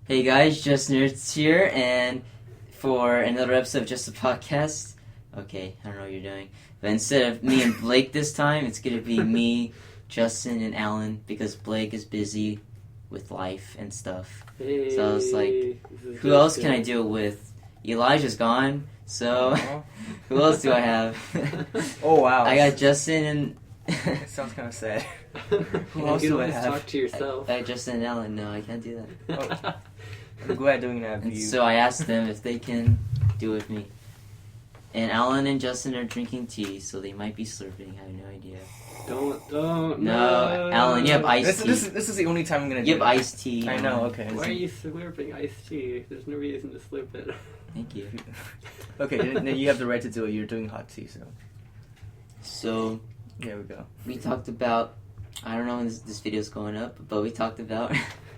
Hey guys, Just Nerds here, and for another episode of Just a Podcast. Okay, I don't know what you're doing. But instead of me and Blake this time, it's going to be me, Justin, and Alan, because Blake is busy with life and stuff. Hey, So I was like, who else can I do it with? Elijah's gone, so who else do I have? Oh wow! I got Justin and... It sounds kind of sad. Who else do I have? Talk to yourself. I Justin and Alan. No, I can't do that. Oh. I'm glad doing that for And you. so I asked them if they can do it with me. And Alan and Justin are drinking tea, so they might be slurping. I have no idea. Don't. No, Alan, you have iced tea. This is the only time I'm gonna do You have it. iced tea. I know. Okay. Why are you slurping iced tea? There's no reason to slurp it. Thank you. Okay, then you have the right to do it. You're doing hot tea, so So there we go. we talked about. I don't know when this video's going up, but we talked about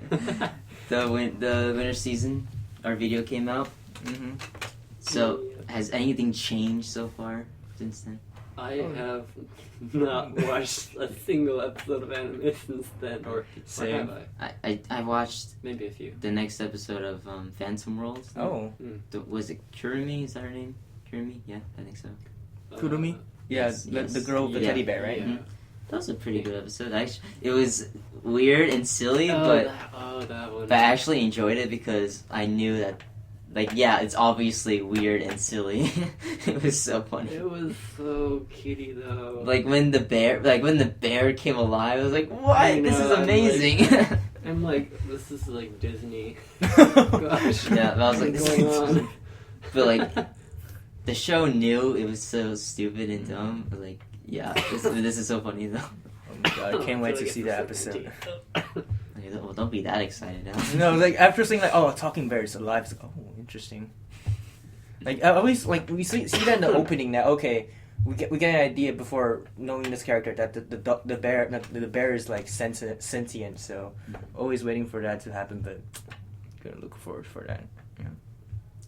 the winter season. Our video came out. Mm-hmm. So has anything changed so far since then? I have not watched a single episode of anime since then. Or Same. have I? I watched Maybe a few. the next episode of Phantom World. Oh, Was it Kurumi? Is that her name? Kurumi? Yeah, I think so. Kurumi? Yeah, Yes, the girl with the yeah. teddy bear, right? Yeah. Mhm. That was a pretty good episode. Actually, it was weird and silly, that one. but I actually enjoyed it because I knew that, like, yeah, it's obviously weird and silly. It was so funny. It was so cutie though. Like when the bear came alive, I was like, "What? I This is know, I'm amazing!" I'm like, this is like Disney. Gosh. Yeah, but I was like, What's "This going is." on? But like, the show knew it was so stupid and dumb. But like, yeah, this is so funny though. Oh my god, I can't wait to see that episode. Okay, well, don't be that excited now. No, like after saying like, oh, talking bear is alive. It's like, oh, interesting. Like I always like we see that in the opening. Now, okay, we get an idea before knowing this character that the bear is like sentient. So always waiting for that to happen, but gonna look forward for that.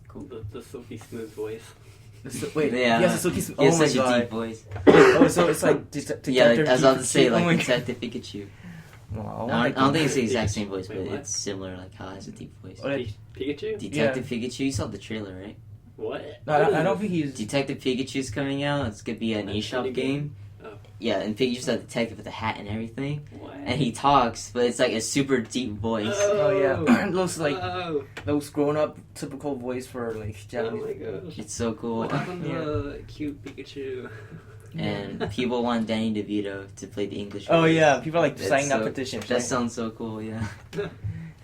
Cool. The Sophie Smooth voice. Wait, Yeah. he has a Silky He oh has my such a god. deep voice. Oh, so it's like Yeah, like, I was about to say Pikachu. like Oh my Detective Pikachu. Wow, I don't think it's the exact Pikachu. same voice, but Wait, what? it's similar. Like how it has a deep voice. Oh, that- Pikachu? Detective Pikachu. You saw the trailer, right? What? No, I don't think he's. Detective Pikachu's coming out. It's gonna be an That's eShop pretty good. game. Oh. Yeah, and Pikachu's a detective with a hat and everything, What? and he talks, but it's like a super deep voice. Oh yeah, those like Oh, those grown up typical voice for like oh Japanese. my gosh. It's so cool. What happened to cute Pikachu? And people want Danny DeVito to play the English. Oh voice. yeah, people are like That's signing that so- petitions. That Right? sounds so cool. Yeah.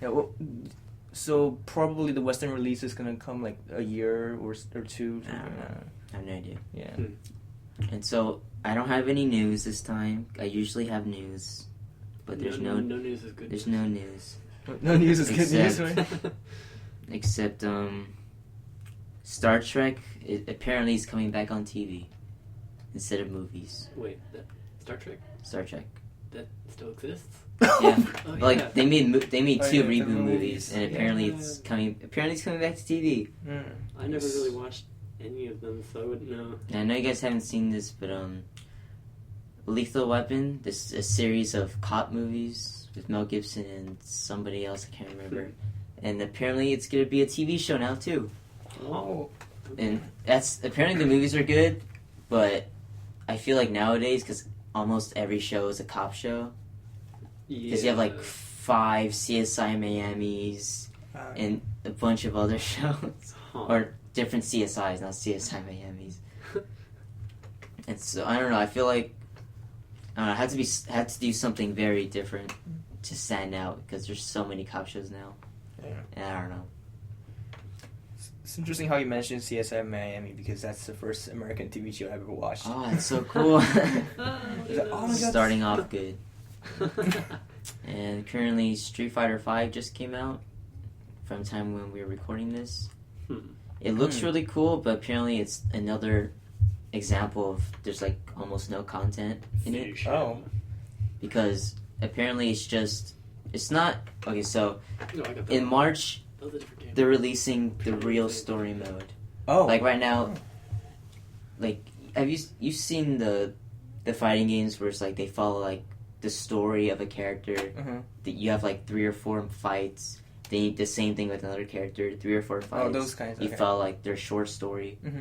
Yeah, well, so probably the Western release is gonna come like a year or two. I don't know. I have no idea. Yeah. And so I don't have any news this time. I usually have news, but there's no news is good. there's no news No news is good news, Except- right? except Star Trek. Apparently is coming back on TV instead of movies. Wait, Star Trek? Star Trek. That still exists? Yeah. Oh, Like yeah. they made Oh, two yeah, reboot the movies, movies. and apparently Yeah. it's coming. Apparently it's coming back to TV. Mm. I never really watched any of them, so I wouldn't know. And I know you guys haven't seen this, but Lethal Weapon. This is a series of cop movies with Mel Gibson and somebody else I can't remember. And apparently it's gonna be a TV show now too. Oh. And that's apparently the movies are good, but I feel like nowadays because almost every show is a cop show. Because you have like 5 CSI Miamis and a bunch of other shows. Or different CSIs, not CSI Miamis. And so I don't know. I feel like I had to do something very different to stand out because there's so many cop shows now. Yeah. And I don't know. It's interesting how you mentioned CSI Miami because that's the first American TV show I ever watched. Oh, it's so cool. Oh my God. Starting off good. And currently, Street Fighter V just came out from the time when we were recording this. It looks really cool, but apparently it's another example of there's like almost no content in it. Oh. Because apparently it's not okay. So No, I got that in wrong. March That was a different game. they're releasing the real story mode. Oh. Like right now, like have you seen the fighting games where it's like they follow like the story of a character Uh-huh. that you have like 3 or 4 fights they the same thing with another character, 3 or 4 fights. Oh, those kinds. You Okay. felt like their short story, Mm-hmm.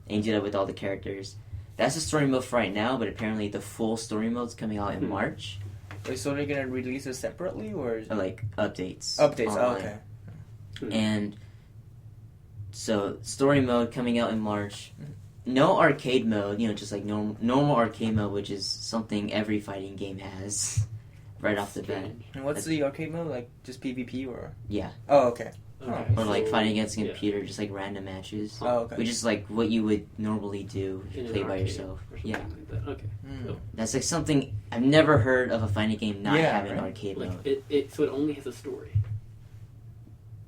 and you do that with all the characters. That's the story mode for right now, but apparently the full story mode's coming out in March. Wait, so they're gonna release it separately, or Or like updates. updates? Oh, online. okay. And so story mode coming out in March. No arcade mode, just like normal arcade mode, which is something every fighting game has right off the bat. And what's the arcade mode like? Just PvP or? Yeah. Oh, okay. Okay, Or like so- fighting against a yeah. computer, just like random matches. Oh, okay. Which is like what you would normally do if In you an play by arcade yourself. or something Yeah. like that. Okay. Mm. That's like something I've never heard of a fighting game not Yeah, having right. arcade Like mode. so it only has a story.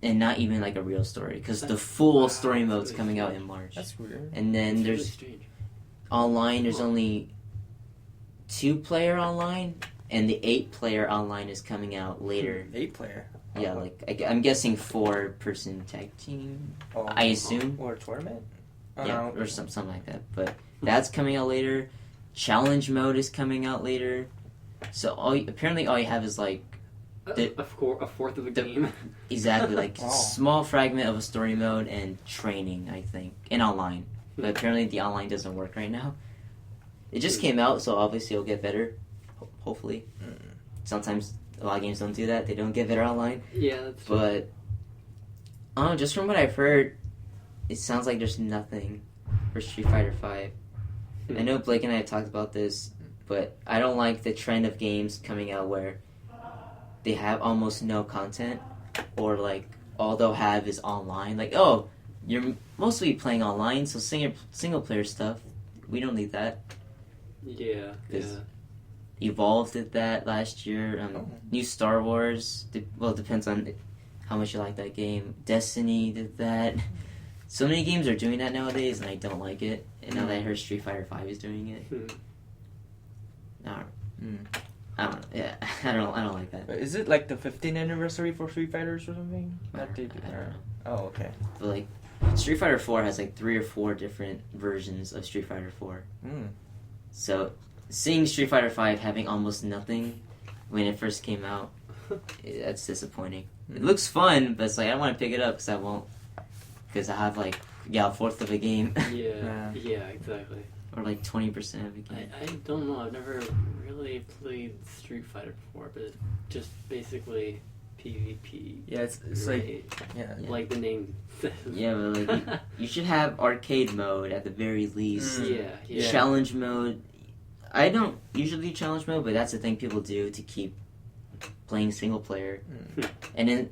And not even like a real story. Because the That's- full wow, story that's mode's really coming out strange. in March. That's weird. And then It's really there's strange. online, there's Huh. only 2-player online. And the 8-player online is coming out later. 8-player. Yeah, like I'm guessing 4-person tag team. Oh, I assume. or a tournament. Oh, Yeah, no. or something like that. But that's coming out later. Challenge mode is coming out later. So apparently all you have is like A fourth of a game. exactly like Wow. small fragment of a story mode and training, I think, and online. But apparently the online doesn't work right now. It just came out, so obviously it'll get better. Hopefully. Sometimes a lot of games don't do that. They don't get better online. Yeah, that's true. But just from what I've heard, it sounds like there's nothing for Street Fighter 5. I know Blake and I have talked about this, but I don't like the trend of games coming out where they have almost no content, or like all they'll have is online. Like, oh, you're mostly playing online, so single player stuff, we don't need that. Yeah, Is- yeah. Evolve did that last year. New Star Wars, well, it depends on how much you like that game. Destiny did that. So many games are doing that nowadays, and I don't like it. And now that I heard Street Fighter 5 is doing it, I don't know. Yeah, I don't like that. Is it like the 15th anniversary for Street Fighters or something? That they do? I don't know. Oh, okay. But like, Street Fighter 4 has like 3 or 4 different versions of Street Fighter 4. Mm. So seeing Street Fighter 5 having almost nothing when it first came out, that's disappointing. It looks fun, but it's like I don't want to pick it up because I won't. Because I have like a fourth of a game Yeah, yeah, exactly. or like 20% of a game. I don't know. I've never really played Street Fighter before, but just basically PvP. Yeah, it's right? yeah. Yeah. Like the name says. Yeah, but like you should have arcade mode at the very least. Yeah. Challenge mode. I don't usually do challenge mode, but that's the thing people do to keep playing single player. And then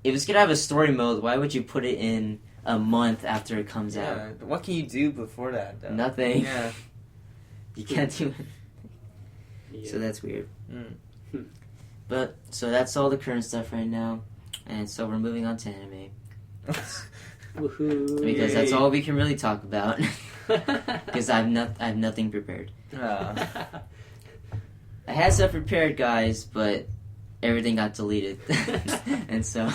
if it's gonna have a story mode, why would you put it in a month after it comes out? Yeah. What can you do before that, though? Nothing. Yeah. You can't do it. Yeah. So that's weird. Mm. But so that's all the current stuff right now, and so we're moving on to anime Woohoo! because that's Yay. all we can really talk about. Because I have nothing prepared. I had stuff prepared, guys, but everything got deleted, and so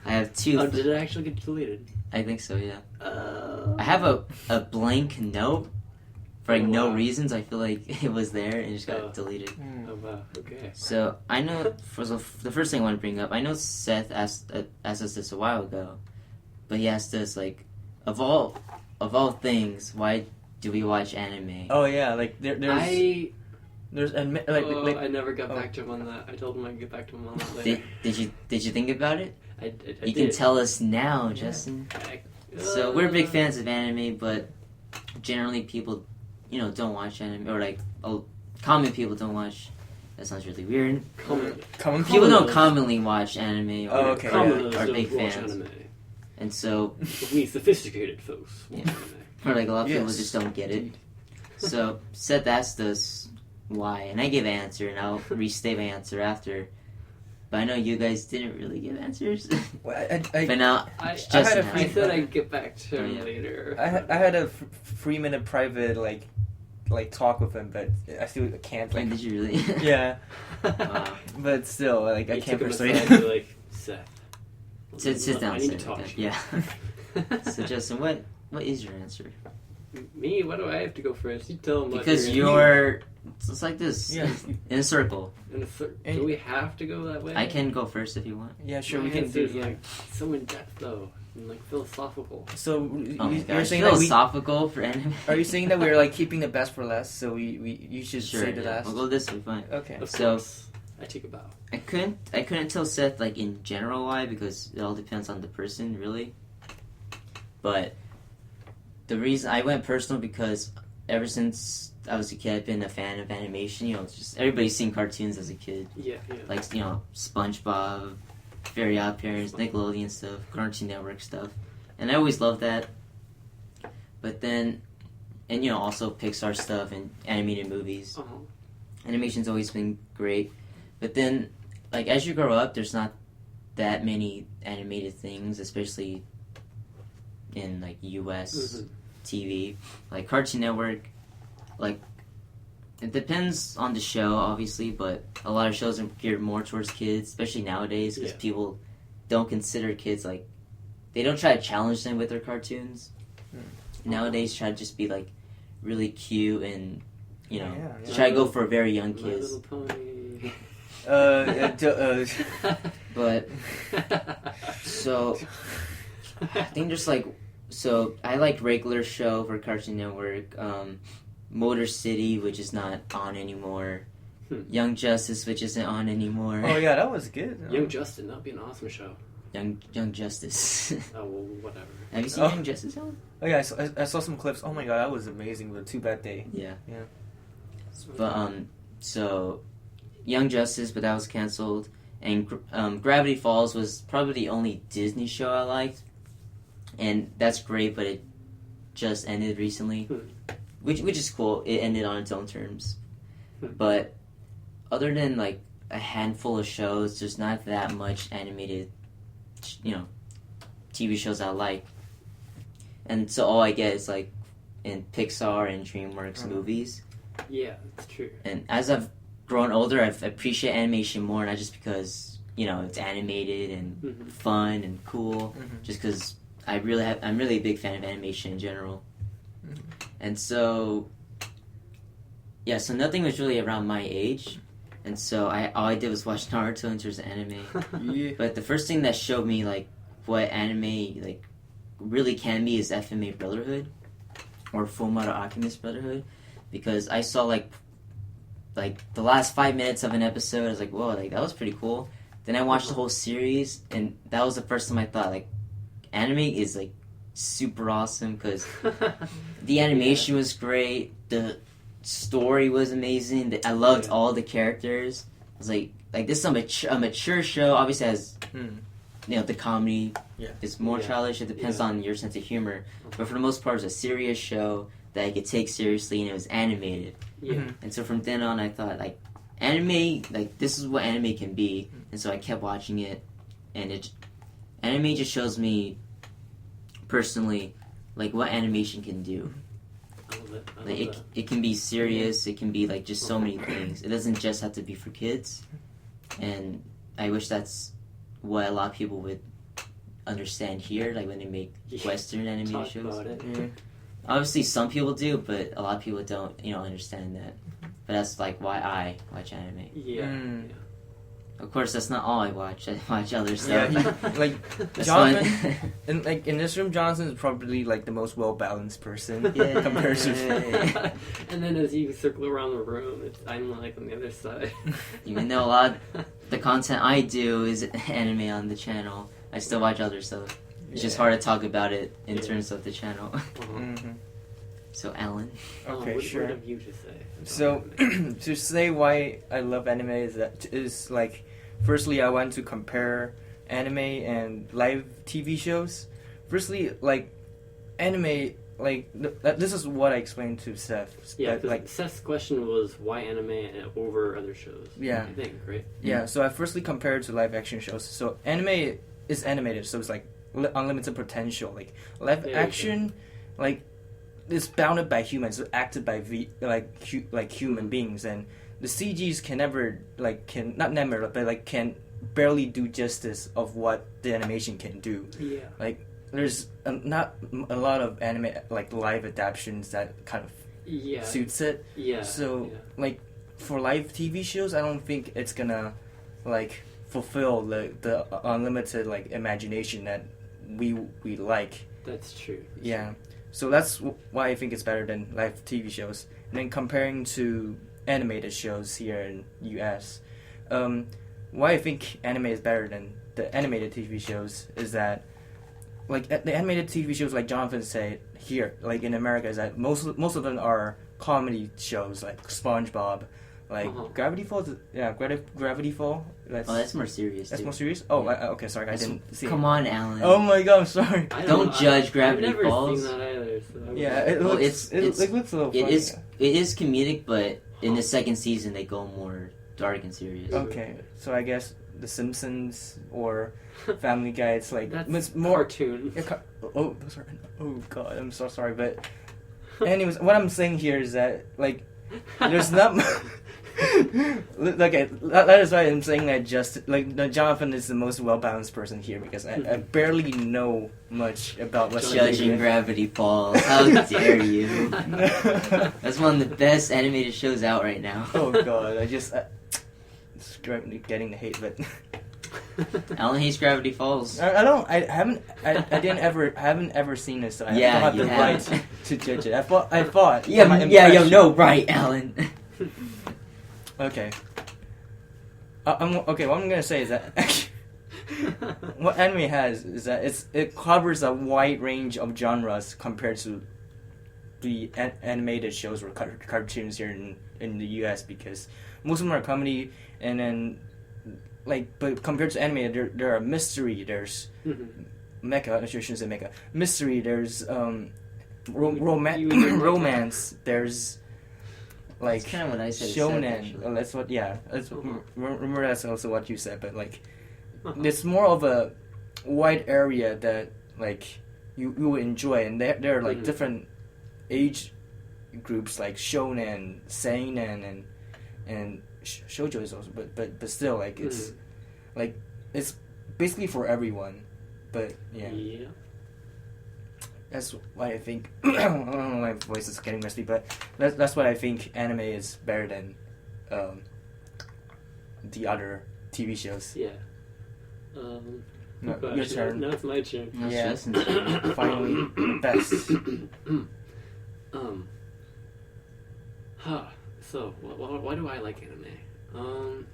I have 2. Oh, did it actually get deleted? I think so, yeah. I have a blank note for like no Wow. reasons. I feel like it was there and it just got Oh. deleted. Oh wow. Okay. So I know for the first thing I want to bring up. I know Seth asked us this a while ago, but he asked us like, of all things, why do we watch anime? Oh yeah, like there's I like never got oh. back to him on that. I told him I'd get back to him on that later. Did you think about it? I You did. can tell us now, Yeah. Justin. So we're big fans of anime, but generally people, don't watch anime, or like common people don't watch. That sounds really weird. common People Common don't those. commonly watch anime or, Oh, okay. Commoners are don't big watch fans, anime. and so But we sophisticated folks watch Yeah. anime. or like a lot of people Yes. just don't get it. So Seth asked us why, and I gave an answer, and I'll restate my answer after. But I know you guys didn't really give answers. Well, But now I Justin had a has I it. said I'd get back to him Oh, yeah. later. I had a 3-minute private like talk with him, but I still can't. When Like, did you really? yeah, Wow. but still, like I He can't took him persuade aside him. and be like, Seth. Sit down, I need to Seth. talk Okay. to you. Yeah. So Justin, what is your answer? Me? Why do I have to go first? You tell him. what Because your you're It's like this. Yeah. In a circle. Do we have to go that way? I can go first if you want. Yeah, sure, My we can answer do. is like so in depth though, and like philosophical. So Oh my you're gosh, saying that philosophical for anime? are you saying that we're like keeping the best for last? So you should Sure, say the yeah. last. We'll go this way, fine. Okay. Of So- course, I take a bow. I couldn't tell Seth like in general why, because it all depends on the person really. But the reason I went personal because ever since I was a kid, I've been a fan of animation. You know, it's just everybody's seen cartoons as a kid, Yeah. like you know SpongeBob, Very Odd Parents, Nickelodeon stuff, Cartoon Network stuff, and I always loved that. But then, and you know also Pixar stuff and animated movies. Uh-huh. Animation's always been great, but then like as you grow up, there's not that many animated things, especially in like U.S. Mhm. TV, like Cartoon Network. Like it depends on the show, obviously, but a lot of shows are geared more towards kids, especially nowadays, because Yeah. people don't consider kids like they don't try to challenge them with their cartoons. Nowadays, try to just be like really cute and you know Yeah. try to go for very young My kids. Little Pony. But so I think there's like so I like regular show for Cartoon Network, Motor City, which is not on anymore, Young Justice, which isn't on anymore. Oh yeah, that was good. Young Justin, that'd be an awesome show. Young Justice. Oh well, whatever. Have you seen Oh. Young Justice, Alan? Oh yeah, I saw some clips. Oh my god, that was amazing. With Too Bad Day. Yeah. Yeah. But so Young Justice, but that was canceled, and Gravity Falls was probably the only Disney show I liked, and that's great, but it just ended recently, which is cool. It ended on its own terms, but other than like a handful of shows, there's not that much animated, you know, TV shows I like, and so all I get is like in Pixar and DreamWorks movies. Yeah, that's true. And as I've grown older, I've appreciated animation more, not just because you know it's animated and fun and cool, just because I'm really a big fan of animation in general. And so yeah, so nothing was really around my age, and so all I did was watch Naruto in terms of anime. Yeah. But the first thing that showed me like what anime like really can be is FMA Brotherhood or Fullmetal Alchemist Brotherhood, because I saw like the last 5 minutes of an episode. I was like, whoa, like that was pretty cool. Then I watched the whole series, and that was the first time I thought like anime is like super awesome, because the animation was great, the story was amazing, I loved all the characters. I was like this is a mature show. Obviously has you know the comedy is more childish. It depends on your sense of humor, but for the most part, it's a serious show that I could take seriously, and it was animated. And so from then on, I thought like anime, like this is what anime can be, and so I kept watching it, and anime just shows me personally like what animation can do. I love it. I love Like that. it can be serious, it can be like just so many things. It doesn't just have to be for kids, and I wish that's what a lot of people would understand here, like when they make Western anime Talk shows. about it. Obviously, some people do, but a lot of people don't, you know, understand that. But that's like why I watch anime. Yeah. Of course, that's not all I watch. I watch other stuff. Like That's Jonathan, fun. in this room, Jonathan is probably like the most well balanced person Yeah. compared to. And then as you circle around the room, I'm like on the other side. Even though a lot of the content I do is anime on the channel, I still watch other stuff. It's just hard to talk about it in terms of the channel. So, Alan. Okay, what, sure. What have you to say? So to say why I love anime is like, firstly, I want to compare anime and live TV shows. Firstly, like anime, like this is what I explained to Seth. Yeah, that, because Seth's question was why anime over other shows. Yeah. I think, right? Yeah, so I firstly compared to live action shows. So anime is animated, so it's like unlimited potential. Like live action, like it's bounded by humans, so acted by human beings, and the CGs can never can barely do justice of what the animation can do. Yeah. Like there's not a lot of anime like live adaptations that kind of Yeah. suits it. Yeah. So like for live TV shows, I don't think it's gonna like fulfill the unlimited like imagination that we like. That's true. Yeah. So that's why I think it's better than live TV shows. And then comparing to animated shows here in US, why I think anime is better than the animated TV shows is that, like the animated TV shows, like Jonathan said here, like in America, is that most of them are comedy shows, like SpongeBob, like Gravity Falls. Yeah, Gravity Fall. That's more serious. That's too. more serious. Oh, Yeah. okay. Sorry, I didn't see. Come on, Alan. Oh my God, I'm sorry. Don't judge Gravity I've never Falls. seen that either. So Yeah, it Well, looks. It looks a little funny. It is comedic, but in the second season they go more dark and serious. Okay, so I guess The Simpsons or Family Guy, it's like That's it's more. cartoon. Oh, those are. Oh God, I'm so sorry, but anyways, what I'm saying here is that like there's not. Okay, that is why I'm saying that Jonathan is the most well balanced person here because I barely know much about what's Judging Gravity Falls. How dare you? That's one of the best animated shows out right now. Oh God, it's getting the hate, but Alan hates Gravity Falls. I don't. I haven't ever seen this, so I Yeah, don't have you the have. right to judge it. I thought. Yeah, my yeah, yo, impression- no, right, Alan. Okay. Okay. What I'm gonna say is that what anime has is that it covers a wide range of genres compared to the animated shows or cartoons here in the U.S. because most of them are comedy and then but compared to anime there are mystery, there's mecha. I shouldn't say mecha. Mystery. There's romance. There's like That's kind of what I said. shonen. That's what. Yeah. Remember that's also what you said. But like, it's more of a wide area that like you will enjoy, and there are like different age groups like shonen, seinen, and shoujo is also. But still like it's like it's basically for everyone. But yeah. That's why I think I don't know, my voice is getting rusty, but that's why I think anime is better than the other TV shows. Yeah. No, gosh, your turn. Now it's my turn. Yeah. Finally, the best. So, why do I like anime?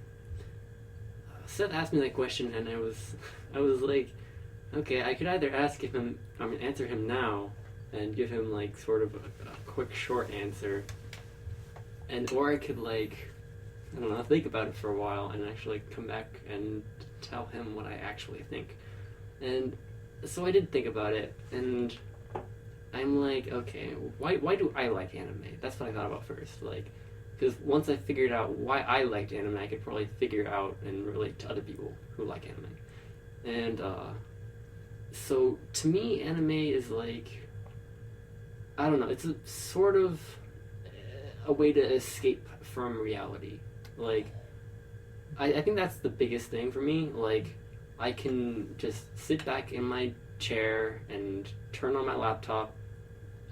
Seth asked me that question, and I was like, okay, I could either answer him now, and give him like sort of a quick, short answer, or I could like, I don't know, think about it for a while and actually come back and tell him what I actually think. And so I did think about it, and I'm like, okay, why do I like anime? That's what I thought about first, like, because once I figured out why I liked anime, I could probably figure out and relate to other people who like anime. And so to me, anime is like, I don't know, it's a sort of a way to escape from reality. Like, I think that's the biggest thing for me. Like, I can just sit back in my chair and turn on my laptop,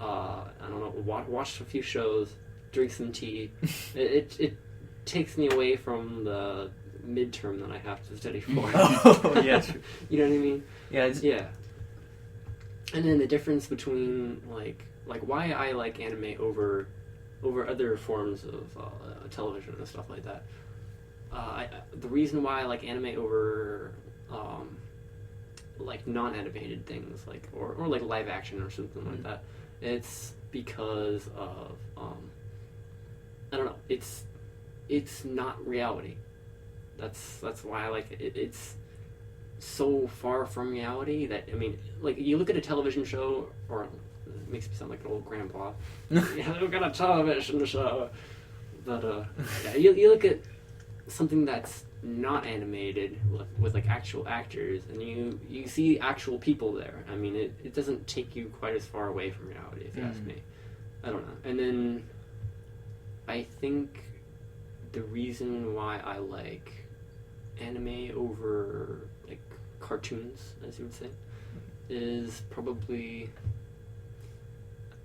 I don't know, watch a few shows, drink some tea. It takes me away from the midterm that I have to study for. Oh, yeah, true. You know what I mean? Yeah. Yeah. And then the difference between like why I like anime over other forms of television and stuff like that. The reason why I like anime over like non-animated things like or like live action or something like that, it's because of I don't know, it's not reality. That's why I like it. It's so far from reality that, I mean, like, you look at a television show, or it makes me sound like an old grandpa. Yeah, look at a television show. But yeah, you look at something that's not animated with like actual actors, and you see actual people there. I mean, it doesn't take you quite as far away from reality, if you ask me. I don't know. And then I think the reason why I like anime over like cartoons, as you would say, is probably,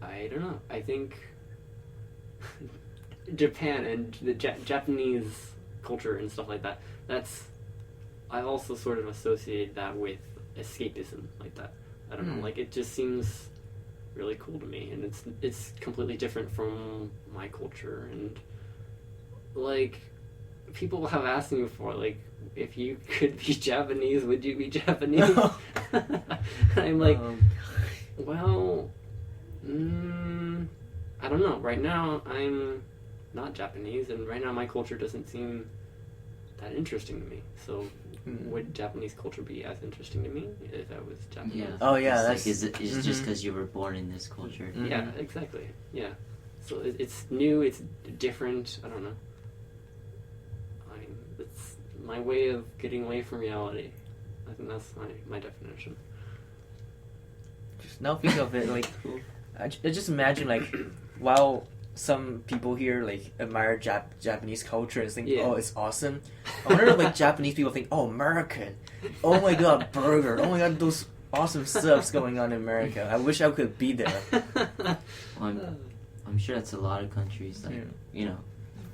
I don't know, I think Japan and the Japanese culture and stuff like that. I also sort of associate that with escapism like that. I don't know, like it just seems really cool to me, and it's completely different from my culture. And like people have asked me before, like if you could be Japanese, would you be Japanese? I'm like, well, I don't know. Right now, I'm not Japanese, and right now my culture doesn't seem that interesting to me. So, would Japanese culture be as interesting to me if I was Japanese? Yeah. Oh yeah, it's that's like, is it just because you were born in this culture? Yeah, exactly. Yeah. So it's new. It's different. I don't know. It's my way of getting away from reality. I think that's my definition. Just now think of it like I just imagine like while some people here like admire Japanese culture and think, oh, it's awesome. I wonder if like Japanese people think, oh, American, oh my god, burger, oh my god, those awesome stuff's going on in America. I wish I could be there. Well, I'm sure that's a lot of countries. Like you know,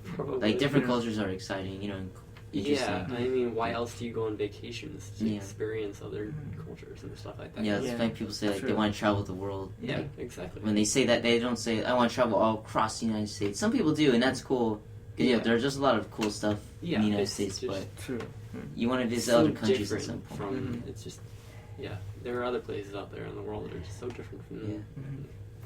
Probably. like different cultures are exciting. You know, interesting. Yeah, I mean, why else do you go on vacations to experience other cultures and stuff like that? Yeah, that's why people say like they want to travel the world. Yeah, like, exactly. When they say that, they don't say I want to travel all across the United States. Some people do, and that's cool. Yeah, there's just a lot of cool stuff in the United States, but you want to visit so other countries at different some point. from it's just there are other places out there in the world that are just so different from the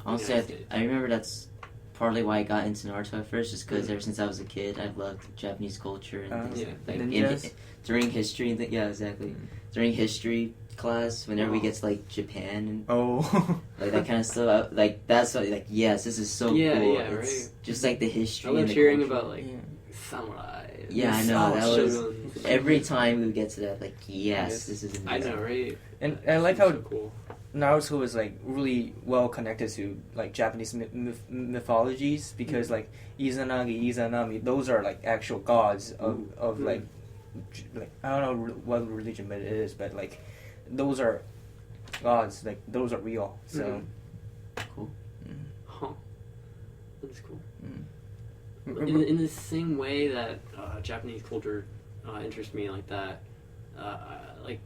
Honestly, United States. I remember that's partly why I got into Naruto at first, just because ever since I was a kid, I've loved Japanese culture and things like during history. Exactly. During history class, whenever we get to like Japan and like that kind of stuff, like that's what, like yes, this is so cool. It's right. just like the history. I love and the hearing culture. about like samurai. Yeah, I know. That was shoguns. every time we would get to that, like yes, this is amazing. I know, right? And I like how so cool. Naruto is like really well connected to like Japanese mythologies because like Izanagi, Izanami, those are like actual gods of like I don't know what religion it is, but like those are gods, like those are real. So cool. Huh. That's cool. In the same way that Japanese culture interests me like that, I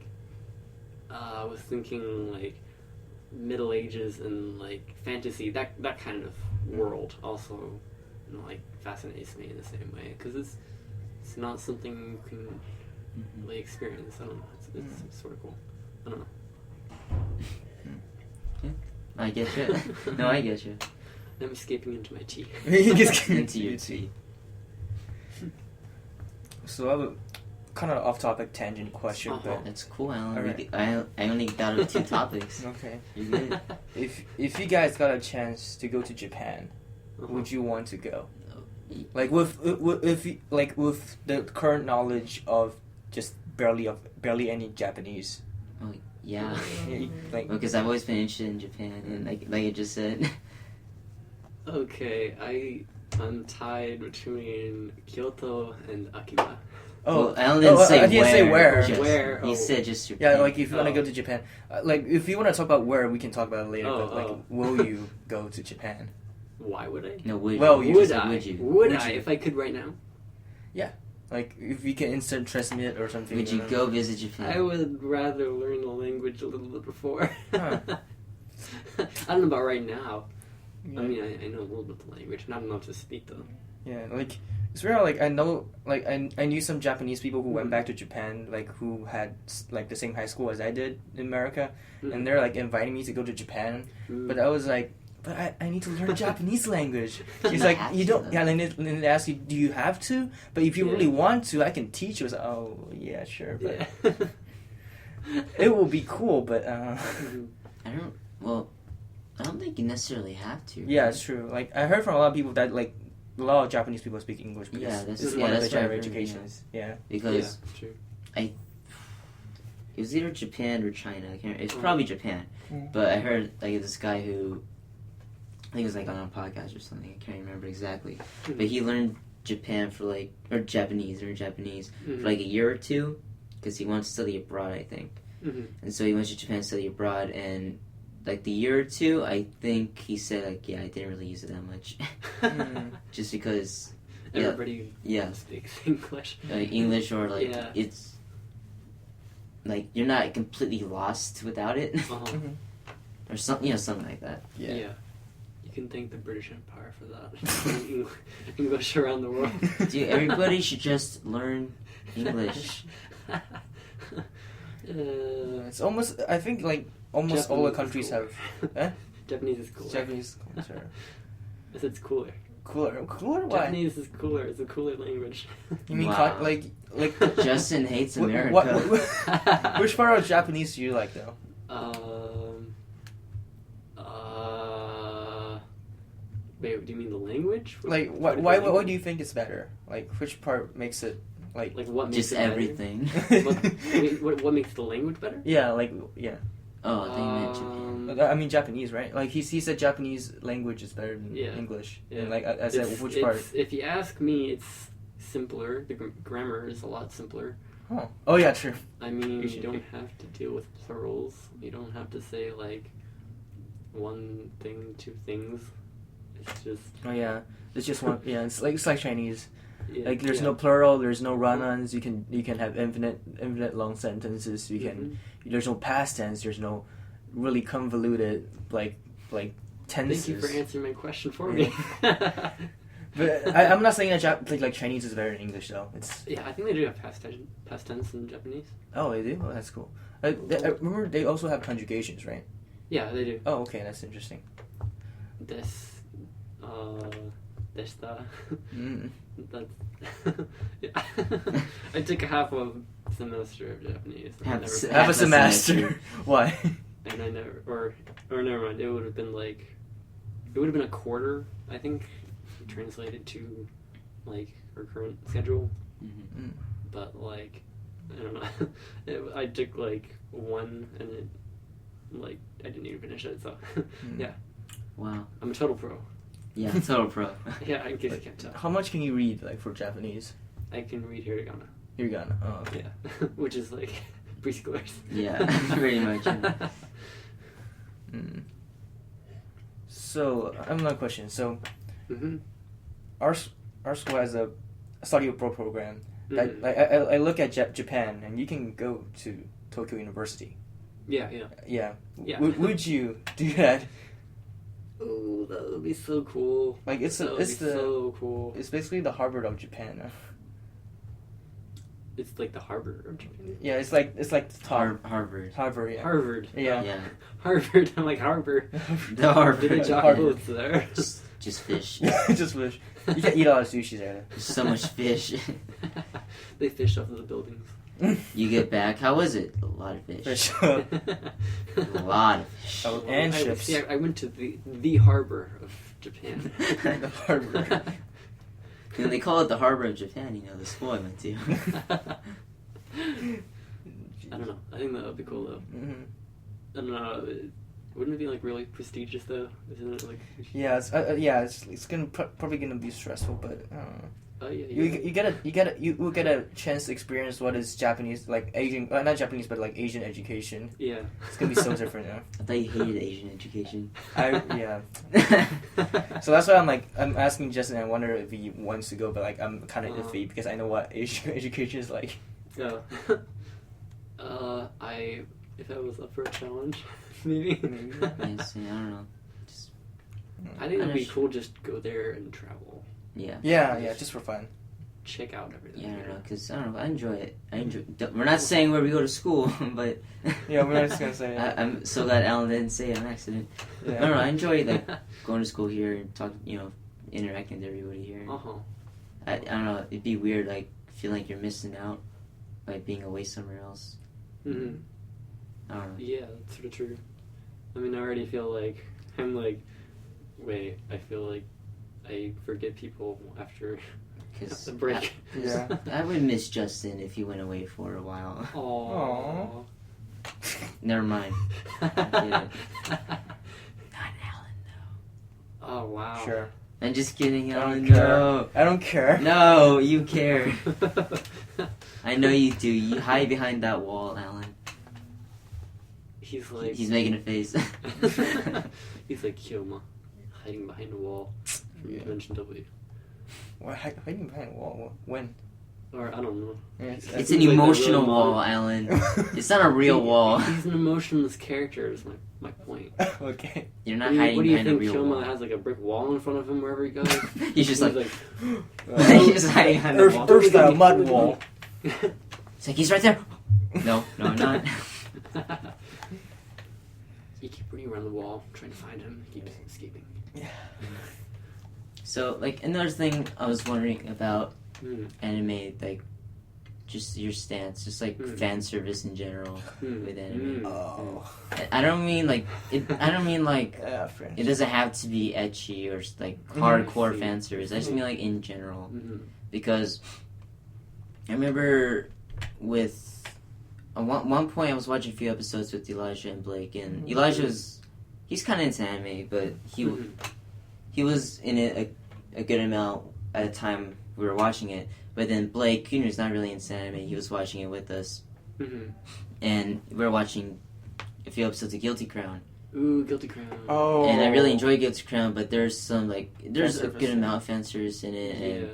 was thinking like Middle Ages and like fantasy, that kind of world also, like fascinates me in the same way because it's not something you can really experience. I don't know. It's sort of cool. I don't know. I get you. No, I get you. I'm escaping into my tea. Into your tea. So I have a kind of off-topic tangent question, but that's cool. I Alright. only got over 2 topics. Okay. You're good. If you guys got a chance to go to Japan, would you want to go? Like with the current knowledge of just barely any Japanese. Oh, yeah. Like because I've always been interested in Japan, and like I just said. Okay, I'm tied between Kyoto and Akiba. Oh, well, I didn't say where. Where? He said just Japan. Yeah, like if you want to go to Japan, like if you want to talk about where, we can talk about it later. But like, will you go to Japan? Why would I? No, would well, you? Would I? Would you? Would I if I could right now? Yeah, like if you can instant transmit or something. Would you go visit Japan? I would rather learn the language a little bit before. Huh. I don't know about right now. Yeah. I mean, I know a little bit of the language, not enough to speak though. Yeah, like it's real. Like I know, like I knew some Japanese people who went back to Japan, like who had like the same high school as I did in America, and they're like inviting me to go to Japan, but I was like, but I need to learn Japanese language. He's like, you don't. Yeah, and then they ask you, do you have to? But if you really want to, I can teach you. I was like, oh yeah, sure, but it will be cool. But I don't think you necessarily have to. Yeah, it's true. Like I heard from a lot of people that like a lot of Japanese people speak English because this is one of the general educations. Yeah, because true. It was either Japan or China. I can't. It's probably Japan, but I heard like this guy who I think it was like on a podcast or something. I can't remember exactly, but he learned Japan for Japanese for like a year or two because he wanted to study abroad, I think. And so he went to Japan to study abroad, and like the year or two, I think he said like, yeah, I didn't really use it that much, just because Everybody yeah speaks English. like English or like Yeah. it's like you're not completely lost without it Uh-huh. or something something like that. Yeah. You can thank the British Empire for that. English around the world. Dude, everybody should just learn English. It's almost. I think like almost all the countries have. Japanese is cooler. Japanese culture. I said it's cooler. Cooler. Why? Japanese is cooler. It's a cooler language. You mean Wow. like Justin hates America. Which part of Japanese do you like though? Wait, do you mean the language? Like What why language? do you think it's better? Like which part makes it like? Like what makes Just it better? everything. What makes the language better? Yeah, like yeah. Oh, I think you meant Japan. I mean Japanese, right? Like he said Japanese language is better than Yeah. English. Yeah. And like I said, which part? If you ask me, it's simpler. The grammar is a lot simpler. Oh yeah, true. I mean, Usually. you don't have to deal with plurals. You don't have to say like one thing, two things. It's just Oh yeah, it's just one. Yeah, it's like Chinese. yeah, Like there's no plural, there's no run-ons. You can have infinite long sentences. You can there's no past tense. There's no really convoluted like tenses. Thank you for answering my question for me. But I'm not saying that like Chinese is better than English though. It's Yeah, I think they do have past tense in Japanese. oh they do. Oh, that's cool. I remember they also have conjugations, right? Yeah, they do. Oh okay, that's interesting. Deshita. Mm. That's yeah. I took a half a semester of Japanese. And Half I a never se- Have a Half a semester. semester. Why? and I never or never mind. It would have been like it would have been a quarter, I think, translated to like our current schedule. Mhm. But like I don't know. I took like one and it like I didn't even finish it. So yeah, Wow. I'm a total pro. Yeah, total pro. Yeah, in case you can't tell, How much can you read like for Japanese? I can read hiragana. You're gonna. Oh okay. Yeah, which is like preschoolers. Yeah, pretty much. Yeah. Mm. So I have another question. So Mhm. our school has a study abroad program. Mhm. I look at Japan, and you can go to Tokyo University. Yeah. Yeah. Yeah. Would you do that? Oh, that would be so cool. Like it's That would be the so cool. it's basically the Harvard of Japan. It's like the Harvard of Japan. Yeah, it's like the top Harvard. Harvard. Yeah. Harvard. Yeah. Yeah. Harvard. I'm like Harvard. The Harvard. Did they Harvard. chocolates there? Just fish. Just fish. You can eat a lot of sushi there. There's so much fish. They fish off of the buildings. You get back. How was it? A lot of fish. Fish. A lot of fish. Oh, and I, ships. see, I went to the harbor of Japan. The Harvard. And they call it the Harbor of Japan. You know, the school I went to. I don't know. I think that would be cool though. Mhm. I don't know. Wouldn't it be like really prestigious though? Isn't it like? Yeah, it's gonna probably gonna be stressful, but I don't know. Oh yeah. You will get a chance to experience what is Japanese, like Asian, not Japanese, but like Asian education. Yeah. It's gonna be so different now. I thought you hated Asian education. Yeah. So that's why I'm asking Justin. I wonder if he wants to go, but like I'm kind of iffy because I know what Asian education is like. Yeah. If I was up for a challenge, maybe. Yes, yeah, I don't know. Just, I think it'd be Understood. cool just go there and travel, yeah. Yeah, just for fun. check out everything. Yeah, I don't there. know, because I don't know, I enjoy it. We're not saying where we go to school, but Yeah, we're not just gonna say it. I'm so glad Alan didn't say it on accident. Yeah. I don't know, I enjoy like going to school here and interacting with everybody here. Uh-huh. I don't know, it'd be weird like feeling like you're missing out by being away somewhere else. Mm-hmm. I don't know. Yeah, that's sort of true. I mean, I already feel like I'm like, wait, I feel like I forget people after Cause the break. Yeah. I would miss Justin if he went away for a while. Aww. Never mind. Not Alan though. Oh wow. Sure. I'm just kidding, I Alan. don't care. No. I don't care. No, you care. I know you do. You hide behind that wall, Alan. he's like He's making a face. he's like Kyoma, hiding behind a wall from Dimension W. What, hiding behind a wall? When? Or I don't know. Yeah, It's an emotional wall, Alan. It's not a real wall. He's an emotionless character. Is my point. Okay. You're not hiding What do you behind a think? real Kyoma wall. has like a brick wall in front of him wherever he goes. He's just like, He's just hiding behind the wall. Earth style mud wall. It's like, he's right there. No, I'm not. You keep running around the wall trying to find him. He keeps escaping. Yeah. So, like, another thing I was wondering about Mm. anime, like, just your stance, just like fan service in general with anime. Oh. I don't mean like I don't mean like French. it doesn't have to be ecchi or like Mhm. hardcore fan service. I just mean like in general, because I remember with at one point I was watching a few episodes with Elijah and Blake, and he's kind of into anime, but he was in it a good amount at the time we were watching it. But then Blake Kuhner's not really into anime. He was watching it with us, and we were watching a few episodes of Guilty Crown. Ooh, Guilty Crown. Oh. And I really enjoy Guilty Crown, but there's some there's a Fan good service, amount of fan service in it, and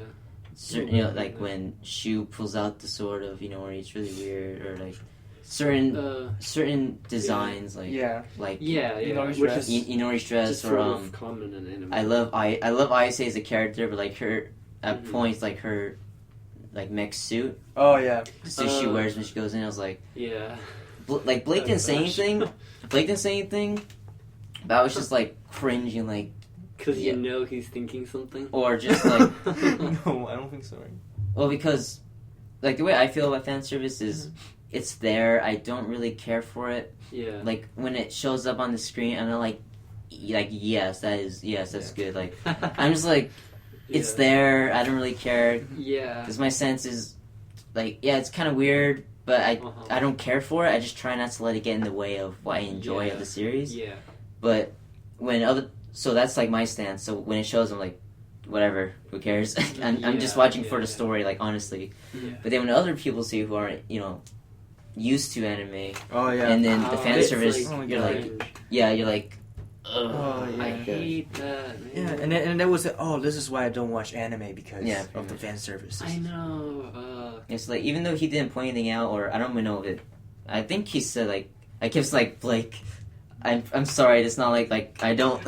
certain, like when Shu pulls out the sword of Inori, it's really weird, or like certain designs, like Inori's which dress. Inori's dress, Just or sort of common in anime. I love Aisei as a character, but like her at points, like her like mech suit, Oh yeah. so she wears when she goes in. I was like, Yeah. like Blake didn't say anything. Blake didn't say anything, but I was just like cringing, like, Because you know he's thinking something. or just like, No, I don't think so. well, because like the way I feel about fan service is it's there. I don't really care for it. Yeah. Like when it shows up on the screen, I'm not like yes, that's good. Like I'm just like, it's there. I don't really care. Yeah. Because my sense is like, it's kind of weird, but I don't care for it. I just try not to let it get in the way of what I enjoy of the series. Yeah. But so that's like my stance. So when it shows, I'm like, whatever, who cares? I'm just watching for the story, like honestly. Yeah. But then when other people see who aren't, used to anime, Oh yeah. and then the fan it's service, like- you're like, you're like, ugh. Oh, yeah. I hate that. Man. Yeah, and that was this is why I don't watch anime because Yeah, of the pretty fan services. I know. It's like, even though he didn't point anything out, or I don't even know if it, I think he said like, I kept like, Blake, I'm sorry, it's not like I don't,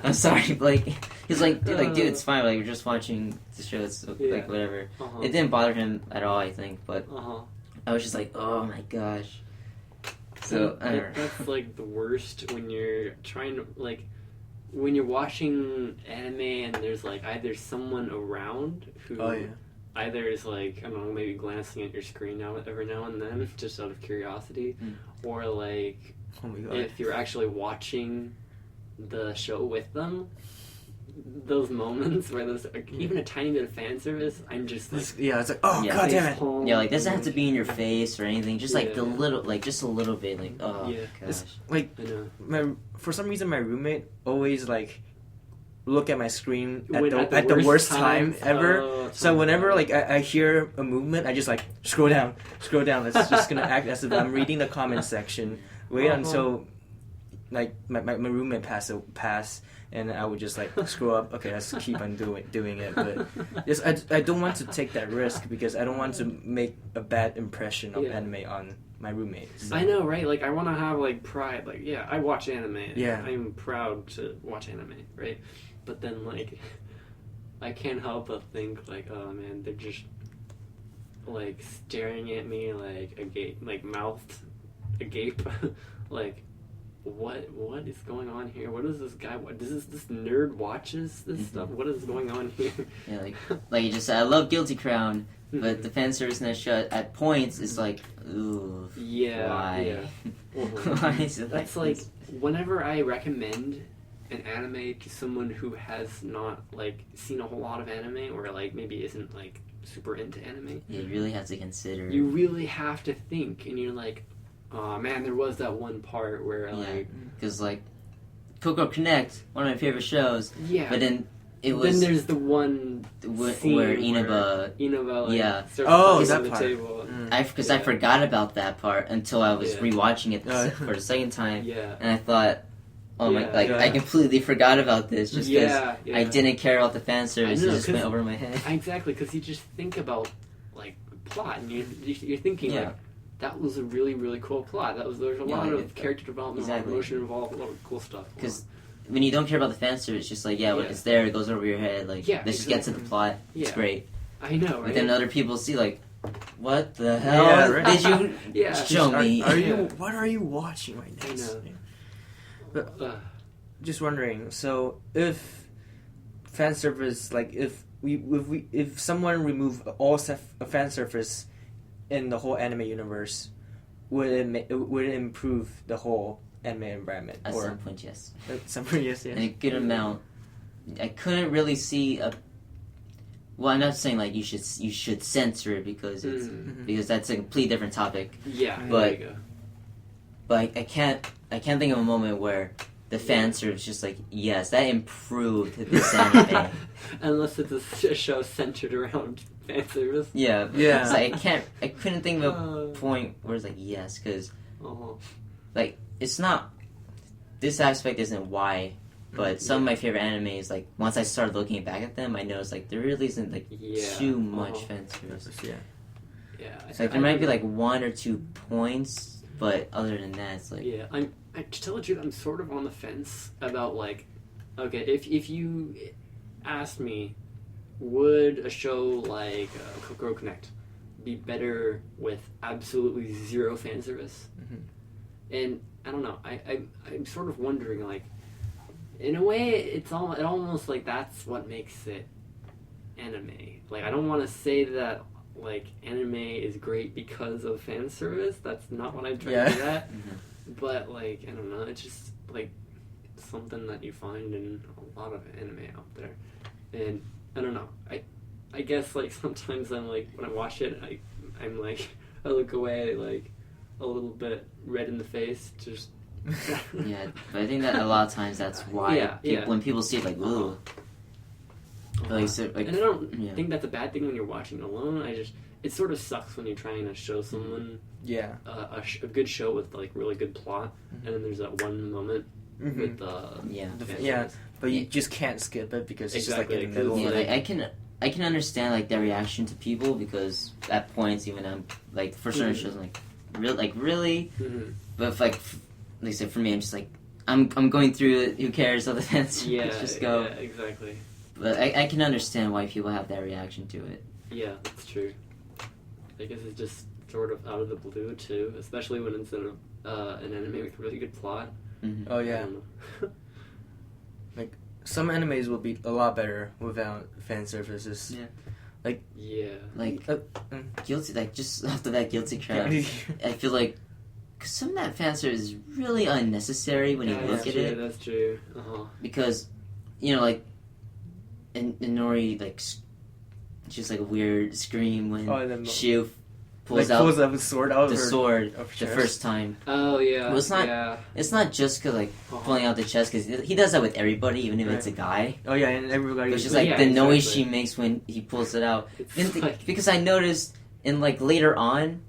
I'm sorry, Blake. He's like, dude, it's fine, like, we're just watching the show, it's like, whatever. It didn't bother him at all, I think, but I was just like, oh my gosh. So, I don't know. That's like the worst when you're trying to, like, when you're watching anime and there's like either someone around who either is like, I don't know, maybe glancing at your screen every now and then just out of curiosity, or like Oh my god. if you're actually watching the show with them, those moments where there's even a tiny bit of fan service, I'm just like, it's like, oh Yeah. god damn it. Yeah, like, doesn't have to be in your face or anything, just like Yeah. the little, like, just a little bit, like, oh Yeah. gosh. Like I know. for some reason my roommate always like look at my screen When- at the worst time times, ever. oh, So whenever like I hear a movement, I just like scroll down. It's just gonna act as if I'm reading the comment section. Wait until like my roommate pass, and I would just like scroll up. Okay, let's keep on doing it. But yes, I don't want to take that risk because I don't want to make a bad impression of anime on my roommates. I know, right? Like, I want to have, like, pride. Like, yeah, I watch anime. Yeah. I'm proud to watch anime, right? But then, like, I can't help but think, like, oh, man, they're just, like, staring at me, like, agape, like, mouthed agape. Like, what is going on here? What is this guy? What this nerd watches this stuff? What is going on here? Yeah, like you just said, I love Guilty Crown, but the fan service in that show at points is like, ooh, Yeah, why? yeah. Why is it That's like whenever I recommend an anime to someone who has not like seen a whole lot of anime or like maybe isn't like super into anime. You really have to consider. You really have to think, and you're like, oh man, there was that one part where like, because like Coco Connect, one of my favorite shows. yeah, But then it was. then there's the one where scene Inaba. Inaba like, Yeah. starts Oh, punching that on the part. table. I forgot about that part until I was rewatching it for the second time, and I thought, oh my, I completely forgot about this just because I didn't care about the fan service. It just went over my head. Exactly, because you just think about like plot, and you're thinking like that was a really really cool plot. There's a lot of character development, a lot of emotion involved, a lot of cool stuff. Because when you don't care about the fan service, it's just like when it's there, it goes over your head. Like let's just get to the plot. It's great. I know, right? But then other people see like, what the hell did you show me? What are you watching right now? I know. But, just wondering. So if fan service, like if someone remove all fan service in the whole anime universe, would it improve the whole anime environment? At some point, yes. At some point, yes. In a good amount. I couldn't really see a. Well, I'm not saying like you should censor it because it's because that's a completely different topic. Yeah, but I can't think of a moment where the fan service just like, yes, that improved this anime. Unless it's a show centered around fan service. Yeah. So I couldn't think of a point where it's like yes, because like it's not. This aspect isn't why. But some of my favorite animes, like once I started looking back at them, I noticed like there really isn't like too much fan service. It's like there might be like 1 or 2 points, but other than that, it's like to tell the truth, I'm sort of on the fence about like, okay, if you asked me, would a show like Kokoro Connect be better with absolutely zero fan service? And I don't know, I'm sort of wondering like. In a way, it almost like that's what makes it anime. Like, I don't want to say that like anime is great because of fan service. That's not what I'm trying to do that. But like, I don't know. It's just like something that you find in a lot of anime out there. And I don't know. I guess like sometimes I'm like when I watch it, I'm like I look away like a little bit red in the face, just. But I think that a lot of times that's why when people see it like, ooh. Like, so, like, and I don't think that's a bad thing when you're watching alone. It sort of sucks when you're trying to show someone a good show with like really good plot, and then there's that one moment with but you just can't skip it because it's just like in the middle. I can understand like their reaction to people because at points even I'm like for certain shows I'm like really, but if like I said, for me, I'm just like, I'm going through it. Who cares? Other fans, just go. Yeah, exactly. But I can understand why people have that reaction to it. Yeah, that's true. I guess it's just sort of out of the blue too, especially when it's an anime with a really good plot. Oh yeah. Like some animes will be a lot better without fan services. Like Guilty. Like just after that Guilty Crown, I feel like. Because some of that fan service is really unnecessary when you look at it. That's true. Because, like, Inori, like, just like a weird scream when Shio pulls out the sword out the sword the first time. Oh yeah. Well, it's not just because like pulling out the chest because he does that with everybody, even if it's a guy. Oh yeah, and everybody. It's just like the noise she makes when he pulls it out. Because I noticed in like later on.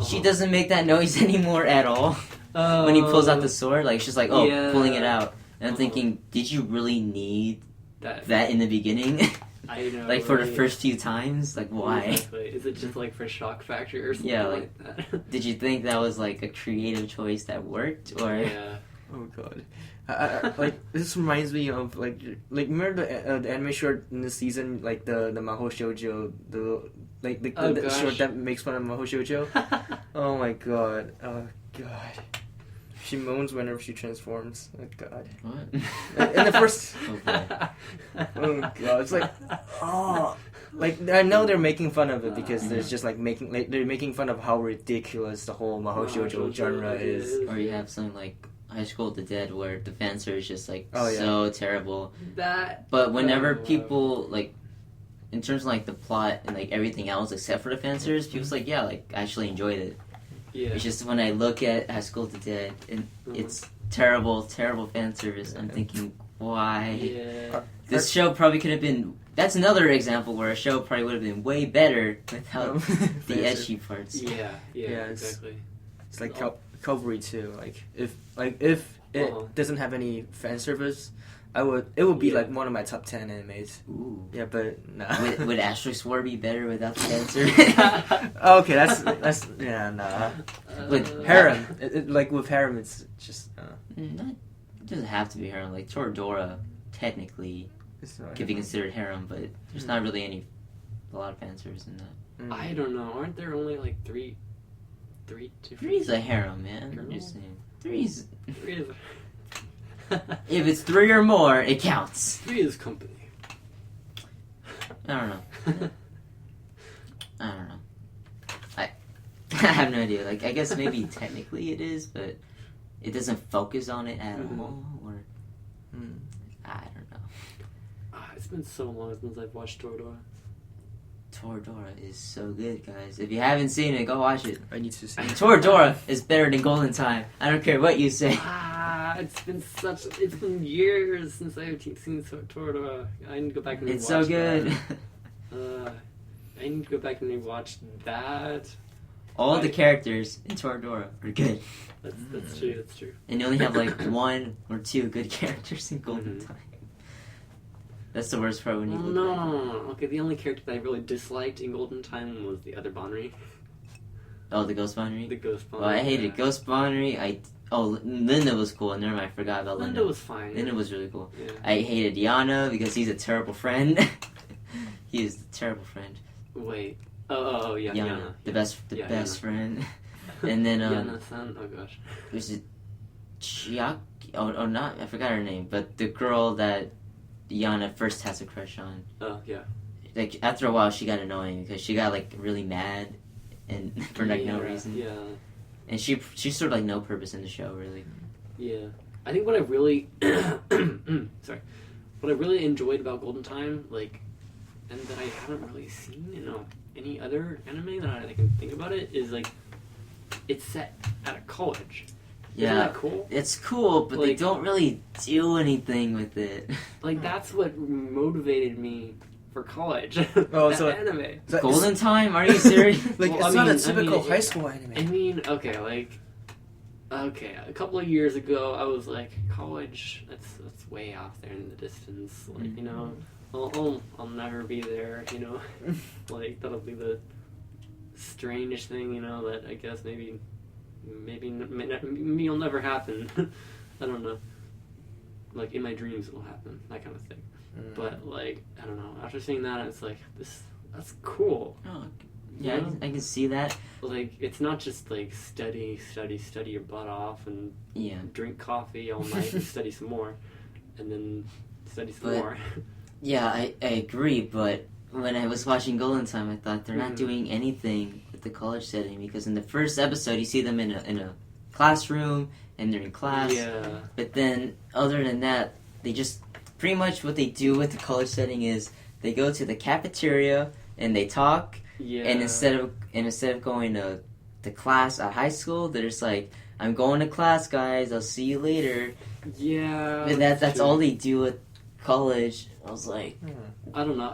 She doesn't make that noise anymore at all when he pulls out the sword. Like she's like, pulling it out. And I'm thinking, did you really need that in the beginning? I know. Like for the first few times, like why? Exactly. Is it just like for shock factor or something like that? Did you think that was like a creative choice that worked, or? Yeah. Oh god. Like this reminds me of like remember the anime short in this season, like the Mahou Shoujo, the short that makes fun of Mahou Shoujo. Oh my god. Oh god. She moans whenever she transforms. Oh god. What? In the first. Oh god. It's like like I know they're making fun of it because there's just like they're making fun of how ridiculous the whole Mahou Shoujo genre is. Or you have something like High School of the Dead where the fan service is just like so terrible. But whenever people like in terms of like the plot and like everything else except for the fan service, people's like I actually enjoyed it. Yeah. It's just when I look at High School of the Dead and it's terrible fan service, I'm thinking, Why? Yeah. This show probably could have been. That's another example where a show probably would have been way better without the ecchi parts. Yeah, it's- exactly. It's like Cavalry too. Like if it doesn't have any fan service, it would be like one of my top 10 animes. Ooh. Yeah, but nah. Would Asterisk War be better without the answer? Okay, that's yeah, nah. With Harem, like with Harem, it's just. It doesn't have to be harem. Like Toradora, technically, It's not could be considered harem, but there's not really a lot of fan service in that. I don't know. Aren't there only like three different? Three's a harem, man. I'm Girl? just saying. Three's. Three is. If it's 3 or more, it counts. 3 is company. I don't know. I don't know. I have no idea. Like, I guess maybe technically it is, but it doesn't focus on it at all. Or I don't know. It's been so long since I've watched Toradora. Toradora is so good, guys. If you haven't seen it, go watch it. I need to see. Toradora is better than Golden Time. I don't care what you say. It's been years since I've seen Toradora. I need to go back and rewatch It's so good. I need to go back and rewatch that. All the characters in Toradora are good. That's true. That's true. And you only have like 1 or 2 good characters in Golden Time. That's the worst part when you look No. Okay, the only character that I really disliked in Golden Time was the other Bonnery. Oh, the Ghost Bonnery? The Ghost Bonnery. Oh, I hated Ghost Bonnery. Linda was cool. Never mind, I forgot about Linda. Linda was fine. Linda was really cool. Yeah. I hated Yana because he's a terrible friend. He is a terrible friend. Wait. Oh, yeah, Yana. The best Yana. friend. And then, Yana-san? Oh, gosh. was it Chiaki? Oh, not, I forgot her name, but the girl that Yana first has a crush on. Oh, yeah. Like, after a while, she got annoying because she got, like, really mad and for, like, no reason. Yeah. And she served, like, no purpose in the show, really. Yeah. I think what I really... sorry. What I really enjoyed about Golden Time, like, and that I haven't really seen in any other anime that I can think about it, is, like, it's set at a college. Yeah. Isn't that cool? It's cool, but they don't really do anything with it. Like, that's what motivated me for college. Oh, so anime. Golden Time? Are you serious? Like, Well, it's not a typical high school anime. I mean, okay, a couple of years ago, I was like, college, that's way off there in the distance. Like, you know, I'll never be there, you know. Like, that'll be the strange thing, you know, that I guess maybe will never happen. I don't know. Like, in my dreams it'll happen, that kind of thing. But, like, I don't know. After seeing that, it's like, that's cool. Oh, yeah, I can see that. Like, it's not just, like, study your butt off and drink coffee all night and study some more. And then study some more. Yeah, I agree, but when I was watching Golden Time, I thought they're not doing anything with the college setting, because in the first episode, you see them in a classroom, and they're in class. Yeah. But then, other than that, they just... Pretty much what they do with the college setting is they go to the cafeteria, and they talk, and instead of going to class at high school, they're just like, I'm going to class, guys, I'll see you later. Yeah. And that's all they do at college. I was like... I don't know.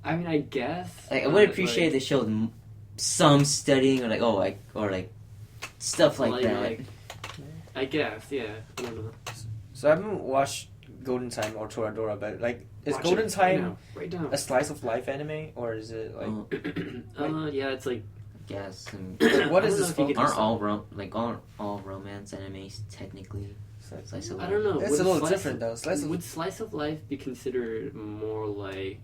I mean, I guess. Like, I would appreciate if they showed some studying, or stuff like that. Like, I guess, yeah. I don't know. So I haven't watched Golden Time or Toradora, but like, is Watch Golden it Time right now. a slice of life anime, or is it like? Yeah, it's like. Yes. What is this? Aren't all romance animes technically slice of life? I don't know. It's a little different though. Would slice of life be considered more like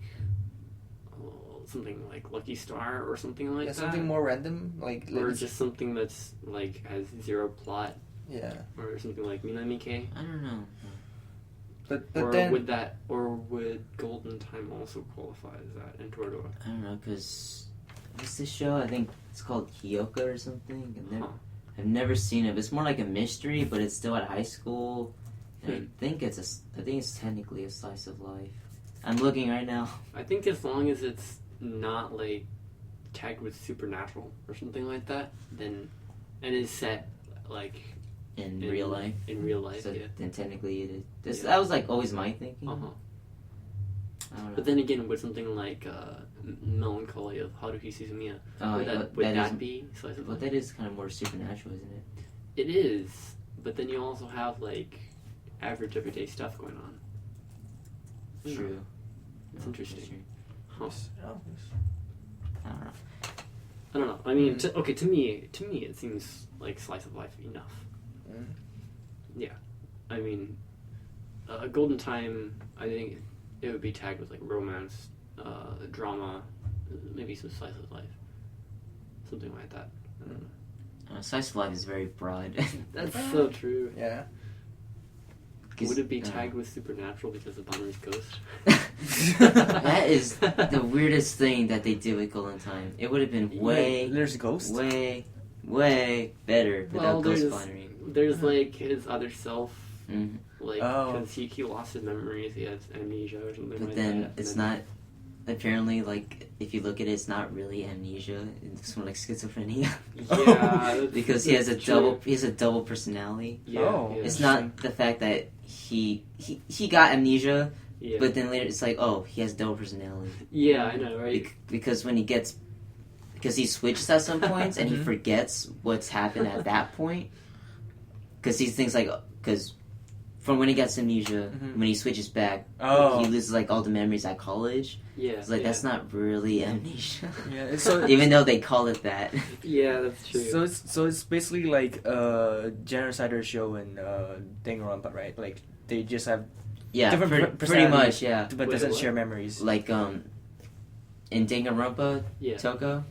something like Lucky Star or something like that? Something more random, like or just something that's like has zero plot. Yeah. Or something like Minamike. I don't know. But or then would Golden Time also qualify as that in Toradora? I don't know, because what's this show? I think it's called Kyoka or something. I've never seen it. It's more like a mystery, but it's still at high school. And I think it's technically a slice of life. I'm looking right now. I think as long as it's not like tagged with supernatural or something like that, then and is set like in real life. In real life, So yeah. then technically it is. Yeah. That was like always my thinking. Uh-huh. I don't know. But then again, with something like Melancholy of Haruhi Suzumiya, Oh, would that that is- be slice of But life? that is kind of more supernatural, isn't it? It is, but then you also have like average everyday stuff going on. You know, True. It's No, interesting. that's true. Huh. Yes. Oh, I don't know. I don't know. I mean, to me, it seems like slice of life enough. Mm. Yeah, I mean, a Golden Time. I think it would be tagged with like romance, drama, maybe some slice of life, something like that. I don't know. Slice of life is very broad. That's so true. Yeah. Would it be tagged with supernatural because of Banner's ghost? That is the weirdest thing that they did with Golden Time. It would have been way, There's a ghost. way better without Ghost Binary. There's like his other self, Mhm. like Oh. because he lost his memories, he has amnesia or something But like then that. it's and then- not. Apparently, like if you look at it, it's not really amnesia. It's more like schizophrenia. Yeah, that's- because he has a that's true. double. He has a double personality. Yeah, Oh. yeah. It's not the fact that he got amnesia, Yeah. but then later it's like, oh, he has double personality. Yeah, I know, right? Because when he gets, because he switches at some points and he Mhm. forgets what's happened at that point. Because he thinks like, because from when he gets amnesia, Mhm. when he switches back, Oh. he loses like all the memories at college. Yeah, It's like yeah. that's not really amnesia, Yeah. So even though they call it that. Yeah, that's true. So it's basically like Genocider show and Danganronpa, right? Like they just have Yeah, Different pretty personality. much. Yeah, but Wait, doesn't what? share memories. like in Danganronpa, Yeah. Toko.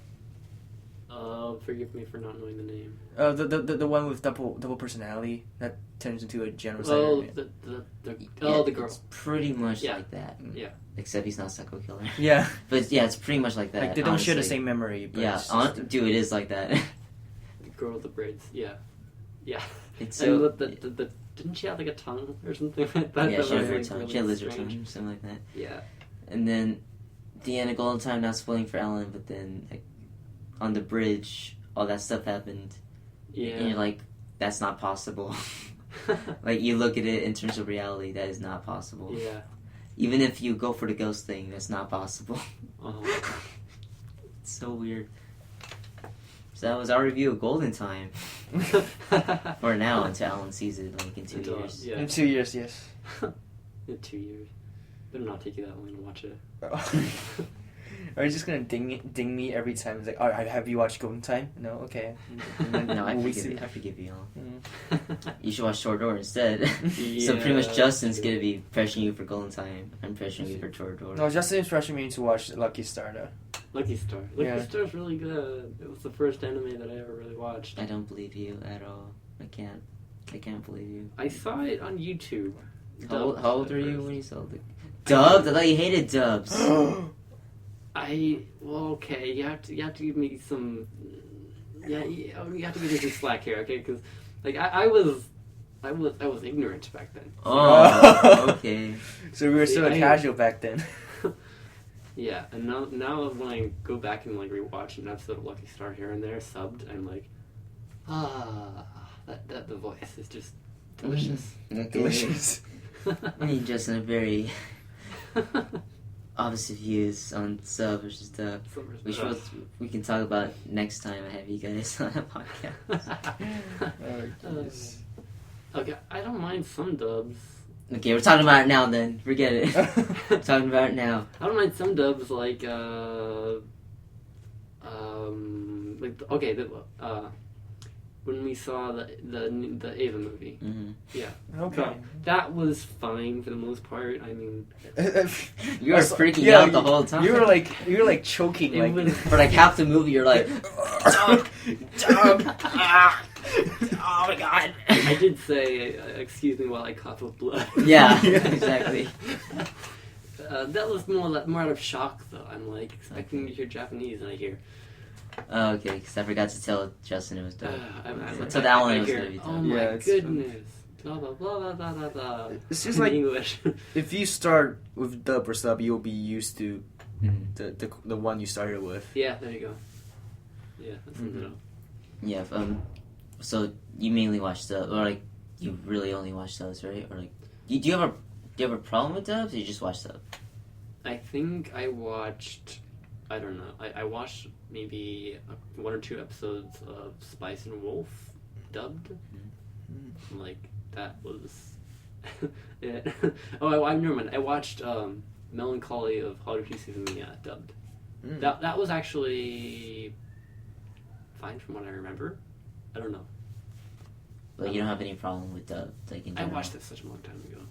Forgive me for not knowing the name. The one with double personality that turns into a genocider. Oh, man. the girl. It's pretty much Yeah. like that. Yeah. Except he's not psycho killer. Yeah, But yeah, it's pretty much like that. like they don't share the honestly. same memory. But Yeah, it's just- dude, it is like that. The girl with the braids. Yeah. Yeah. It's And so. the didn't she have like a tongue or something like that? Yeah, That she had was, her like, tongue. really She had lizard strange. tongue, something like that. Yeah. And then the end of Golden Time, not spoiling for Ellen, but then like on the bridge, all that stuff happened. Yeah. And you're like, that's not possible. Like you look at it in terms of reality, that is not possible. Yeah. Even if you go for the ghost thing, that's not possible. Uh-huh. It's so weird. So that was our review of Golden Time. For now, until Alan sees it like in 2 Until- years. Yeah. In 2 years, yes. In 2 years. Better not take you that long to watch it. Are you just gonna ding me every time? It's like, oh, have you watched Golden Time? No, okay. And then No, I we'll forgive see. you. I forgive you all. Mm. You should watch Toradora instead. So pretty much Justin's gonna be pressuring you for Golden Time. I'm pressuring you for Toradora. No, Justin's pressuring me to watch Lucky Star though. Lucky Star. Lucky Yeah. Star's really good. It was the first anime that I ever really watched. I don't believe you at all. I can't believe you. I saw it on YouTube. How old Dubbed are at you first. when you saw it? Dubbed? I thought you hated dubs. Okay, you have to give me some. Yeah, you have to give me some slack here, okay? Because like I was ignorant back then. Oh, okay. So we were still See, I- casual back then. Yeah, and now when I go back and like rewatch an episode of Lucky Star here and there subbed, I'm like, that the voice is just delicious. Okay. Delicious. I mean, just in a very opposite views on sub versus dub. We can talk about next time I have you guys on a podcast. Oh, jeez. Okay, I don't mind some dubs. Okay, we're talking about it now then. Forget it. We're talking about it now. I don't mind some dubs like when we saw the Ava movie. Mm-hmm. Yeah. Okay. That was fine for the most part. I mean, You were freaking out the whole time. You were like choking. It Like was- For like half the movie, you're like, Dub, oh my god. I did say, excuse me while I cough up blood. Yeah, exactly. That was more out of shock, though. I'm like expecting to hear Japanese, and I hear. Oh, okay, because I forgot to tell Justin it was dub. I So that one I was hear, gonna be oh dub. my Yeah, it's goodness. Blah blah blah blah blah blah blah. It's just in like English. if you start with dub or sub, you'll be used to Mhm. the one you started with. Yeah, there you go. Yeah, that's Mhm. something else. Yeah, So you mainly watch dub, or like you really only watch dubs, right? Or like, do you have a problem with dubs? Or you just watch dub? I think I watched. I don't know. I watched maybe 1 or 2 episodes of Spice and Wolf dubbed. Like that was it. Oh, I never mind. I watched Melancholy of Haruhi Suzumiya dubbed. That was actually fine from what I remember. I don't know. Like you don't have any problem with dub, like in I general? watched it such a long time ago.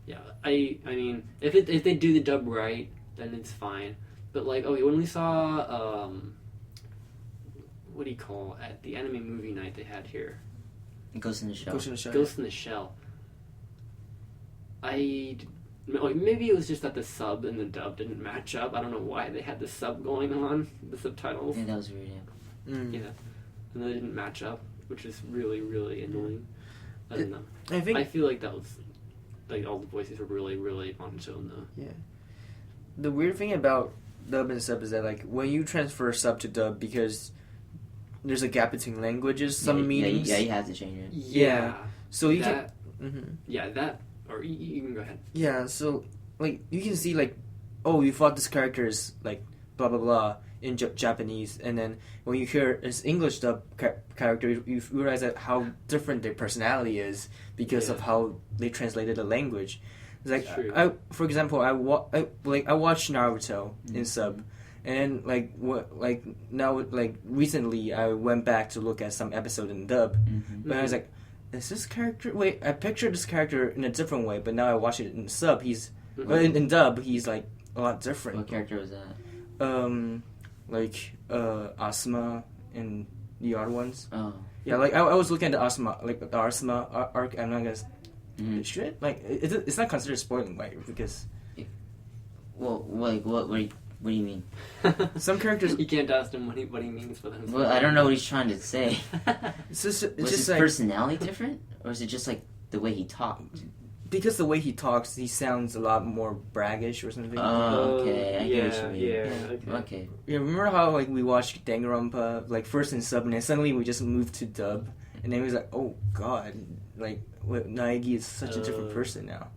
Yeah, I mean, if they do the dub right, then it's fine. But like, okay, when we saw what do you call at the anime movie night they had here? Ghost in the Shell. Ghost in the Shell. Maybe it was just that the sub and the dub didn't match up. I don't know why they had the sub going on, the subtitles. Yeah, that was weird. Yeah, and they didn't match up, which is really, really annoying. I don't know. I feel like that was like all the voices were really, really on tone though. Yeah. The weird thing about dub and sub is that like when you transfer sub to dub, because there's a gap between languages, some meanings. Yeah, you have to change it. Yeah. So you that, can. Yeah, that. Or you can go ahead. Yeah. So like you can see like, oh, you thought this character is like blah blah blah in Japanese, and then when you hear his English dub character, you realize that how different their personality is because of how they translated the language. It's like for example, I watched Naruto in sub, and then recently I went back to look at some episode in dub, but I was like, is this character? Wait, I pictured this character in a different way, but now I watch it in sub. He's in dub, he's like a lot different. What character was that? Asuma and the other ones. Oh. Yeah, like I was looking at the Asuma, like the Asuma arc. I'm not gonna. Should it? Like it's not considered spoiling, right? Because. Well, like what do you mean? Some characters. You can't ask him what he means for them. Well, I don't know what he's trying to say. It's just was his like, personality different, or is it just like the way he talked? Because the way he talks, he sounds a lot more braggish or something. Oh, okay. I get what you mean. Yeah. Okay. Yeah, remember how like we watched Danganronpa like first in sub, and then suddenly we just moved to dub, and then we was like, oh god, like Naegi is such a different person now.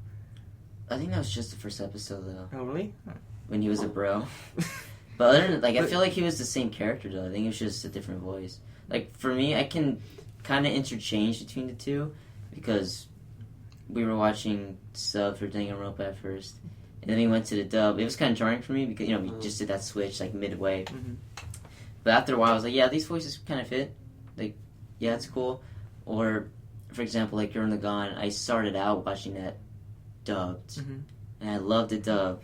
I think that was just the first episode though. Oh really? When he was a bro. But other than, I feel like he was the same character though. I think it was just a different voice. Like for me, I can kind of interchange between the two because we were watching sub for Danganronpa at first, and then we went to the dub. It was kind of jarring for me because we just did that switch like midway. But after a while, I was like, yeah, these voices kind of fit. Like, yeah, it's cool. Or, for example, like Gurren Lagann, I started out watching that dubbed, and I loved the dub.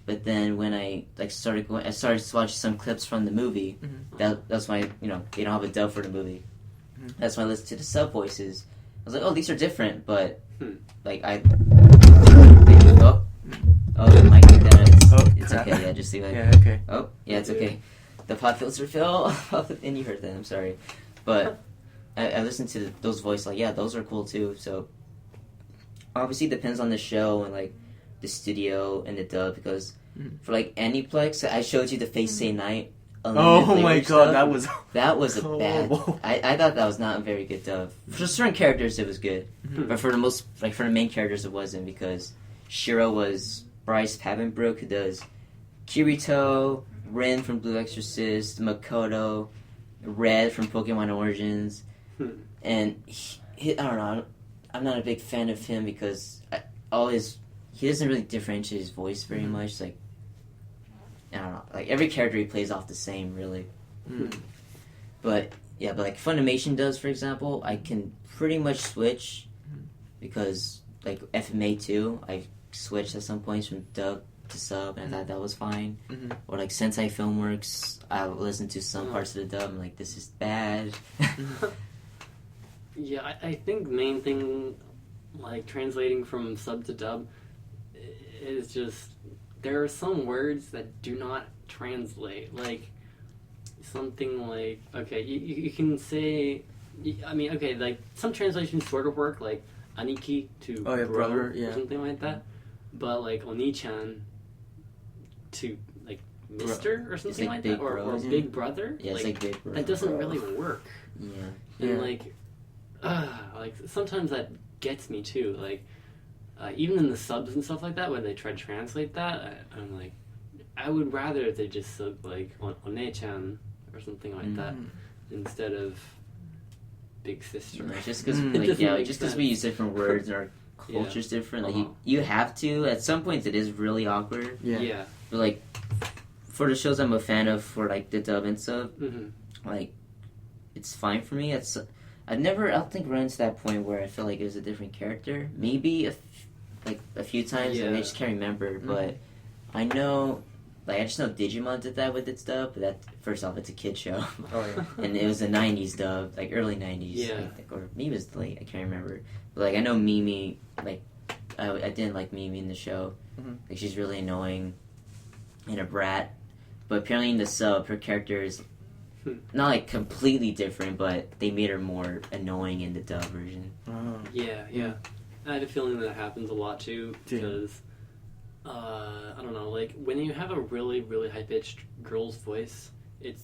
But then when I started to watch some clips from the movie. That's why they don't have a dub for the movie. That's why I listened to the sub voices. I was like, oh, these are different, but like the mic did that. It's okay. Yeah, just see like. Yeah. Okay. Oh, yeah, it's okay. The pop filter fell, and you heard that. I'm sorry, but I listened to those voices. Like, yeah, those are cool too. So obviously, it depends on the show and like the studio and the dub. Because for like Aniplex, I showed you the Face Say Night. Oh my god, that was a bad. I thought that was not a very good dub. For certain characters, it was good, but for the main characters, it wasn't because Shiro was Bryce Papenbrook, who does Kirito, Rin from Blue Exorcist, Makoto, Red from Pokemon Origins, and I don't know. I'm not a big fan of him because he doesn't really differentiate his voice very much. Like, I don't know. Like every character he plays off the same, really. But like Funimation does, for example, I can pretty much switch because like FMA 2, I switched at some points from dub to sub, and I thought that was fine. Or like Sentai Filmworks, I listened to some parts of the dub, and like, this is bad. Yeah, I think the main thing, like translating from sub to dub, is just there are some words that do not translate. Like something like, okay, you can say, I mean, okay, like some translations sort of work, like aniki to brother, or something like that. But like oni-chan to like mister or something like that, or big brother. Yeah, like, it's like big brother. That doesn't really work. Yeah. And like sometimes that gets me too. Like even in the subs and stuff like that, when they try to translate that, I'm like, I would rather if they just sub like One-chan or something like that instead of Big Sister. Yeah, just because Just we use different words and our culture's different. Like you have to. At some points, it is really awkward. Yeah. But like for the shows I'm a fan of, for like the dub and sub, like it's fine for me. I don't think run to that point where I feel like it was a different character. Maybe a few times, and I just can't remember. But I know, like I just know Digimon did that with its dub. But that, first off, it's a kid show. Oh yeah. And it was a '90s dub, like early '90s. Yeah. I think, or maybe it was late. I can't remember. But like I know Mimi, like I didn't like Mimi in the show. Like she's really annoying and a brat. But apparently in the sub, her character is not like completely different, but they made her more annoying in the dub version. Oh. Yeah. I have a feeling that happens a lot too, because I don't know, like when you have a really, really high pitched girl's voice, it's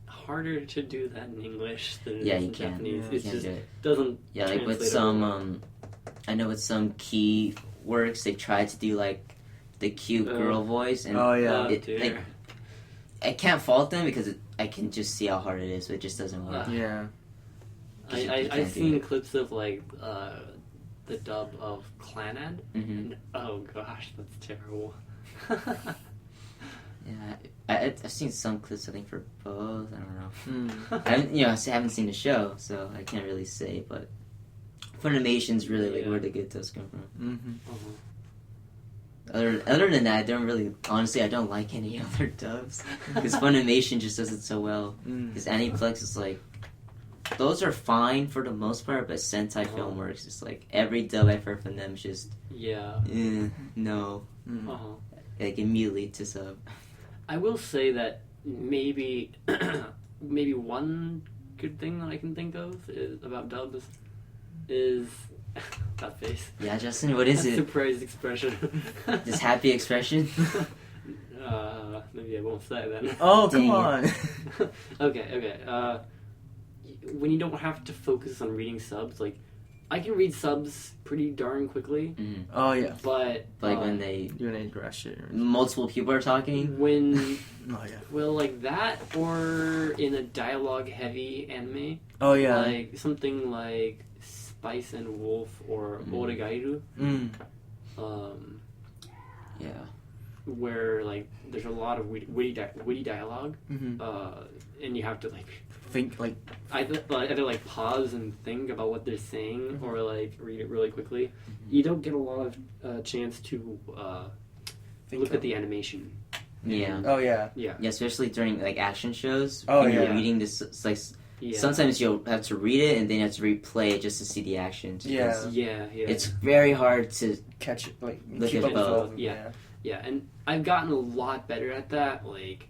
harder to do that in English than it is in Japanese. Yeah. It just do it. doesn't. Yeah, like with translate some, I know with some key works, they tried to do like the cute girl voice, and dear. I can't fault them because I can just see how hard it is, but it just doesn't work. Yeah. I've seen clips of like the dub of Clanad, and oh gosh, that's terrible. Yeah, I've seen some clips. I think for both. I don't know. I haven't seen the show, so I can't really say. But Funimation's really like where the good dubs come from. Other than that, I don't really. Honestly, I don't like any other dubs because Funimation just does it so well. Because Aniplex is like, those are fine for the most part, but Sentai Filmworks is like every dub I've heard from them is just no, like immediately to sub. I will say that maybe one good thing that I can think of about dubs is that face. Yeah, Justin, what is it? Surprised expression. This happy expression. Maybe I won't say then. Oh, Dang come on. Okay. When you don't have to focus on reading subs, like I can read subs pretty darn quickly. Oh yeah. But like when they rush it. multiple people are talking. When Oh yeah. well, like that, or in a dialogue-heavy anime. Oh yeah. Like something like Spice and Wolf or Oregairu. Yeah. Where like there's a lot of witty dialogue, and you have to like think like either like pause and think about what they're saying or like read it really quickly. You don't get a lot of chance to look at the animation. Yeah. Oh yeah. Yeah. Yeah, especially during like action shows. Oh, when you're yeah. reading this, it's like Yeah. sometimes you'll have to read it and then you have to replay it just to see the actions. Yeah. Yeah. It's very hard to. Catch it, like Look keep at up with both. them. Yeah. Yeah, and I've gotten a lot better at that, like,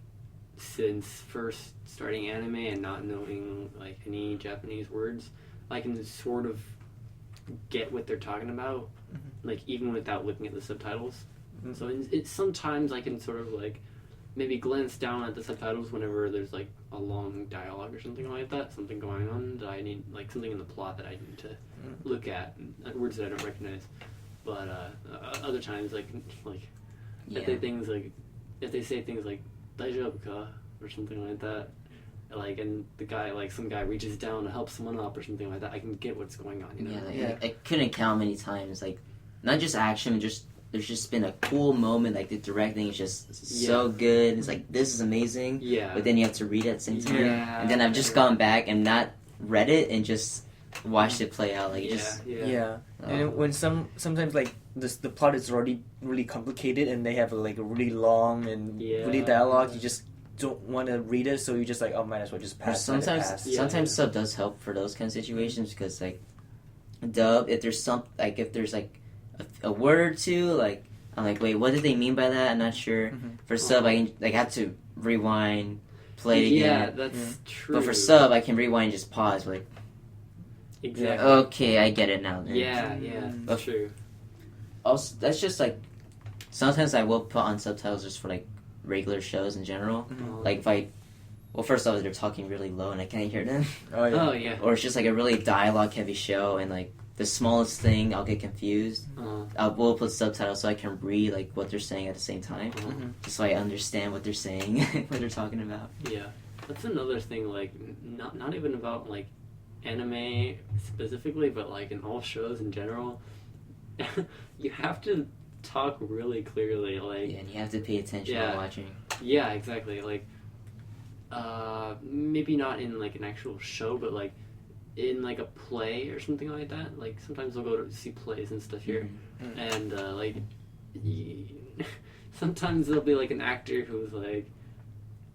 since first starting anime and not knowing, like, any Japanese words. I can sort of get what they're talking about, like, even without looking at the subtitles. So it's sometimes I can sort of, like, maybe glance down at the subtitles whenever there's, like, a long dialogue or something like that, something going on that I need, like, something in the plot that I need to look at, words that I don't recognize. But other times, like if they say things like "daijoubu ka" or something like that, like, and the guy, like, some guy reaches down to help someone up or something like that, I can get what's going on. You know? I couldn't count many times. Like, not just action, just there's just been a cool moment. Like the directing is just so good. It's like, this is amazing. Yeah. But then you have to read it at the same time. Yeah. And then I've just gone back and not read it and just watched it play out. Like, And when sometimes like the plot is already really complicated and they have like a really long and really dialogue, you just don't want to read it, so you just like, oh, might as well just pass. Sometimes sub does help for those kind of situations because like dub, if there's like a word or two, like I'm like, wait, what did they mean by that? I'm not sure. For sub, I can like have to rewind, play it again. Yeah, that's true. But for sub, I can rewind and just pause. Like, exactly. Okay, I get it now. Then. Yeah, that's true. Also, that's just like sometimes I will put on subtitles just for like regular shows in general. Like if I well, first off, they're talking really low and I can't hear them. Oh yeah. Oh yeah. Or it's just like a really dialogue-heavy show, and like the smallest thing, I'll get confused. We'll put subtitles so I can read like what they're saying at the same time, just so I understand what they're saying, what they're talking about. Yeah, that's another thing. Like, not even about like anime specifically, but like in all shows in general, you have to talk really clearly. Like, Yeah, and you have to pay attention while watching. Yeah, exactly. Like, maybe not in like an actual show, but like in like a play or something like that. Like sometimes I'll go to see plays and stuff here, and like sometimes there'll be like an actor who's like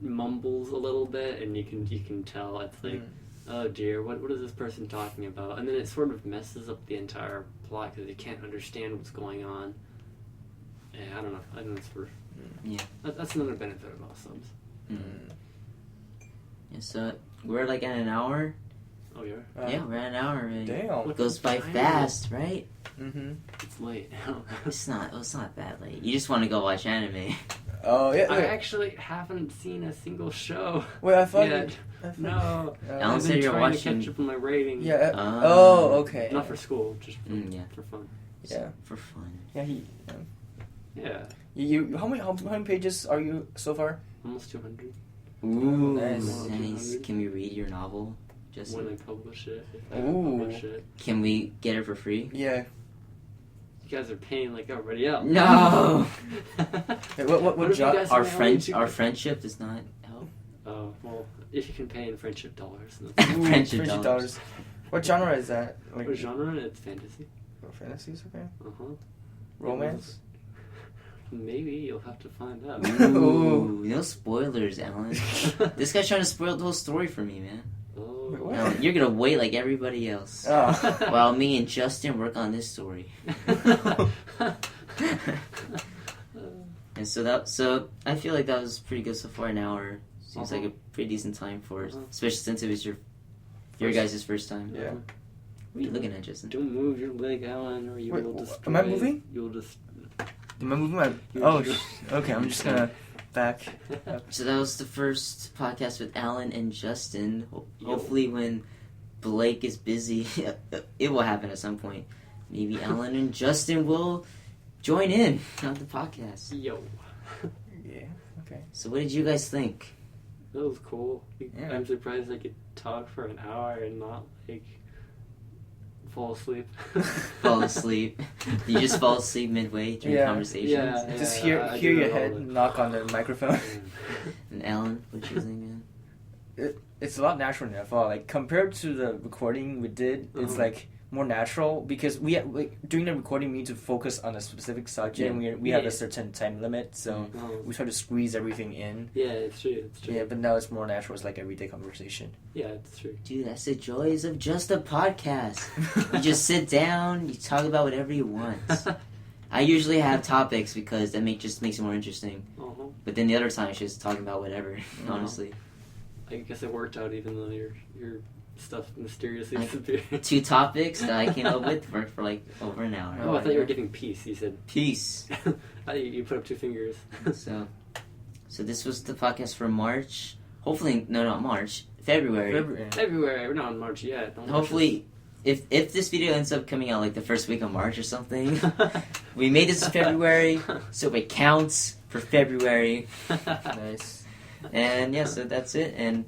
mumbles a little bit, and you can tell it's like, oh dear, what is this person talking about? And then it sort of messes up the entire plot because you can't understand what's going on. Yeah, I don't know. I think that's another benefit about subs. Yeah, so we're like at an hour. Oh, yeah? Yeah, we're at an hour already. Damn. It goes by fast, right? It's late now. It's not that late. You just want to go watch anime. Oh yeah. I actually haven't seen a single show. Wait, I thought. yet. No. Alan I've said been you're trying watching. to catch up on my rating. Yeah. Ah. Oh, okay. Not for school, just Yeah. for fun. Yeah. For fun. Yeah. Yeah. You how many pages are you so far? Almost 200 Ooh, Nice. nice. Can we read your novel? Just when I publish it. If I Ooh. publish it. can we get it for free? Yeah. You guys are paying like everybody else. No. Hey, what What if you guys Our only two- friendship does not help. Oh, well, if you can pay in friendship dollars. That's Ooh, Friendship $20. dollars. What genre is that? what genre? It's fantasy. Fantasies, okay. Uh-huh. Romance. Maybe you'll have to find out. Ooh, no spoilers, Alan. This guy's trying to spoil the whole story for me, man. Oh. Wait, what? No, you're gonna wait like everybody else. Oh. While me and Justin work on this story. And so I feel like that was pretty good so far. An hour seems like a pretty decent time for us, especially since it was your guys' first time. Yeah. What are you looking at, Justin? Don't move your leg, Alan, or you Wait, will destroy. am I moving? You will just. Am I moving my? Oh, okay. I'm just gonna back. So that was the first podcast with Alan and Justin. Yo. Hopefully, when Blake is busy, it will happen at some point. Maybe Alan and Justin will join in on the podcast. Yo. Yeah. Okay. So, what did you guys think? That was cool. Yeah. I'm surprised I could talk for an hour and not like fall asleep. Fall asleep? You just fall asleep midway through conversations? Yeah. Just I hear do your that all head the- knock on the microphone. And Alan, what you think, man? It's a lot natural now. Like compared to the recording we did, it's like more natural because we during the recording we need to focus on a specific subject. Yeah. And we have a certain time limit, so Oh. we try to squeeze everything in. Yeah, it's true. It's true. Yeah, but now it's more natural. It's like everyday conversation. Yeah, it's true. Dude, that's the joys of just a podcast. You just sit down, you talk about whatever you want. I usually have topics because that just makes it more interesting. Uh-huh. But then the other time it's just talking about whatever, honestly. I guess it worked out even though your stuff mysteriously Like, disappeared. 2 topics that I came up with worked for like over an hour. Oh, I thought you were giving peace. You said Peace. you put up 2 fingers. So this was the podcast for March. Hopefully, no, not March. February. February. We're not in March yet. Don't Hopefully, if this video ends up coming out like the first week of March or something, we made this in February, so it counts for February. Nice. And yeah, so that's it. And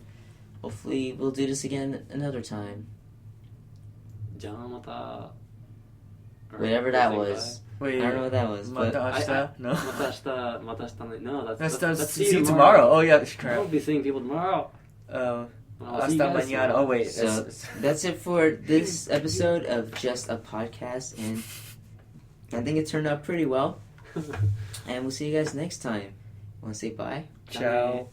hopefully, we'll do this again another time. Whatever that was. Wait. I don't know what that was, but Matashita? No. Matashita. No, That's see you tomorrow. Oh yeah, crap. I'll be seeing people tomorrow. Hasta mañana. Oh wait. So that's it for this episode of Just a Podcast, and I think it turned out pretty well. And we'll see you guys next time. Want to say bye? Ciao.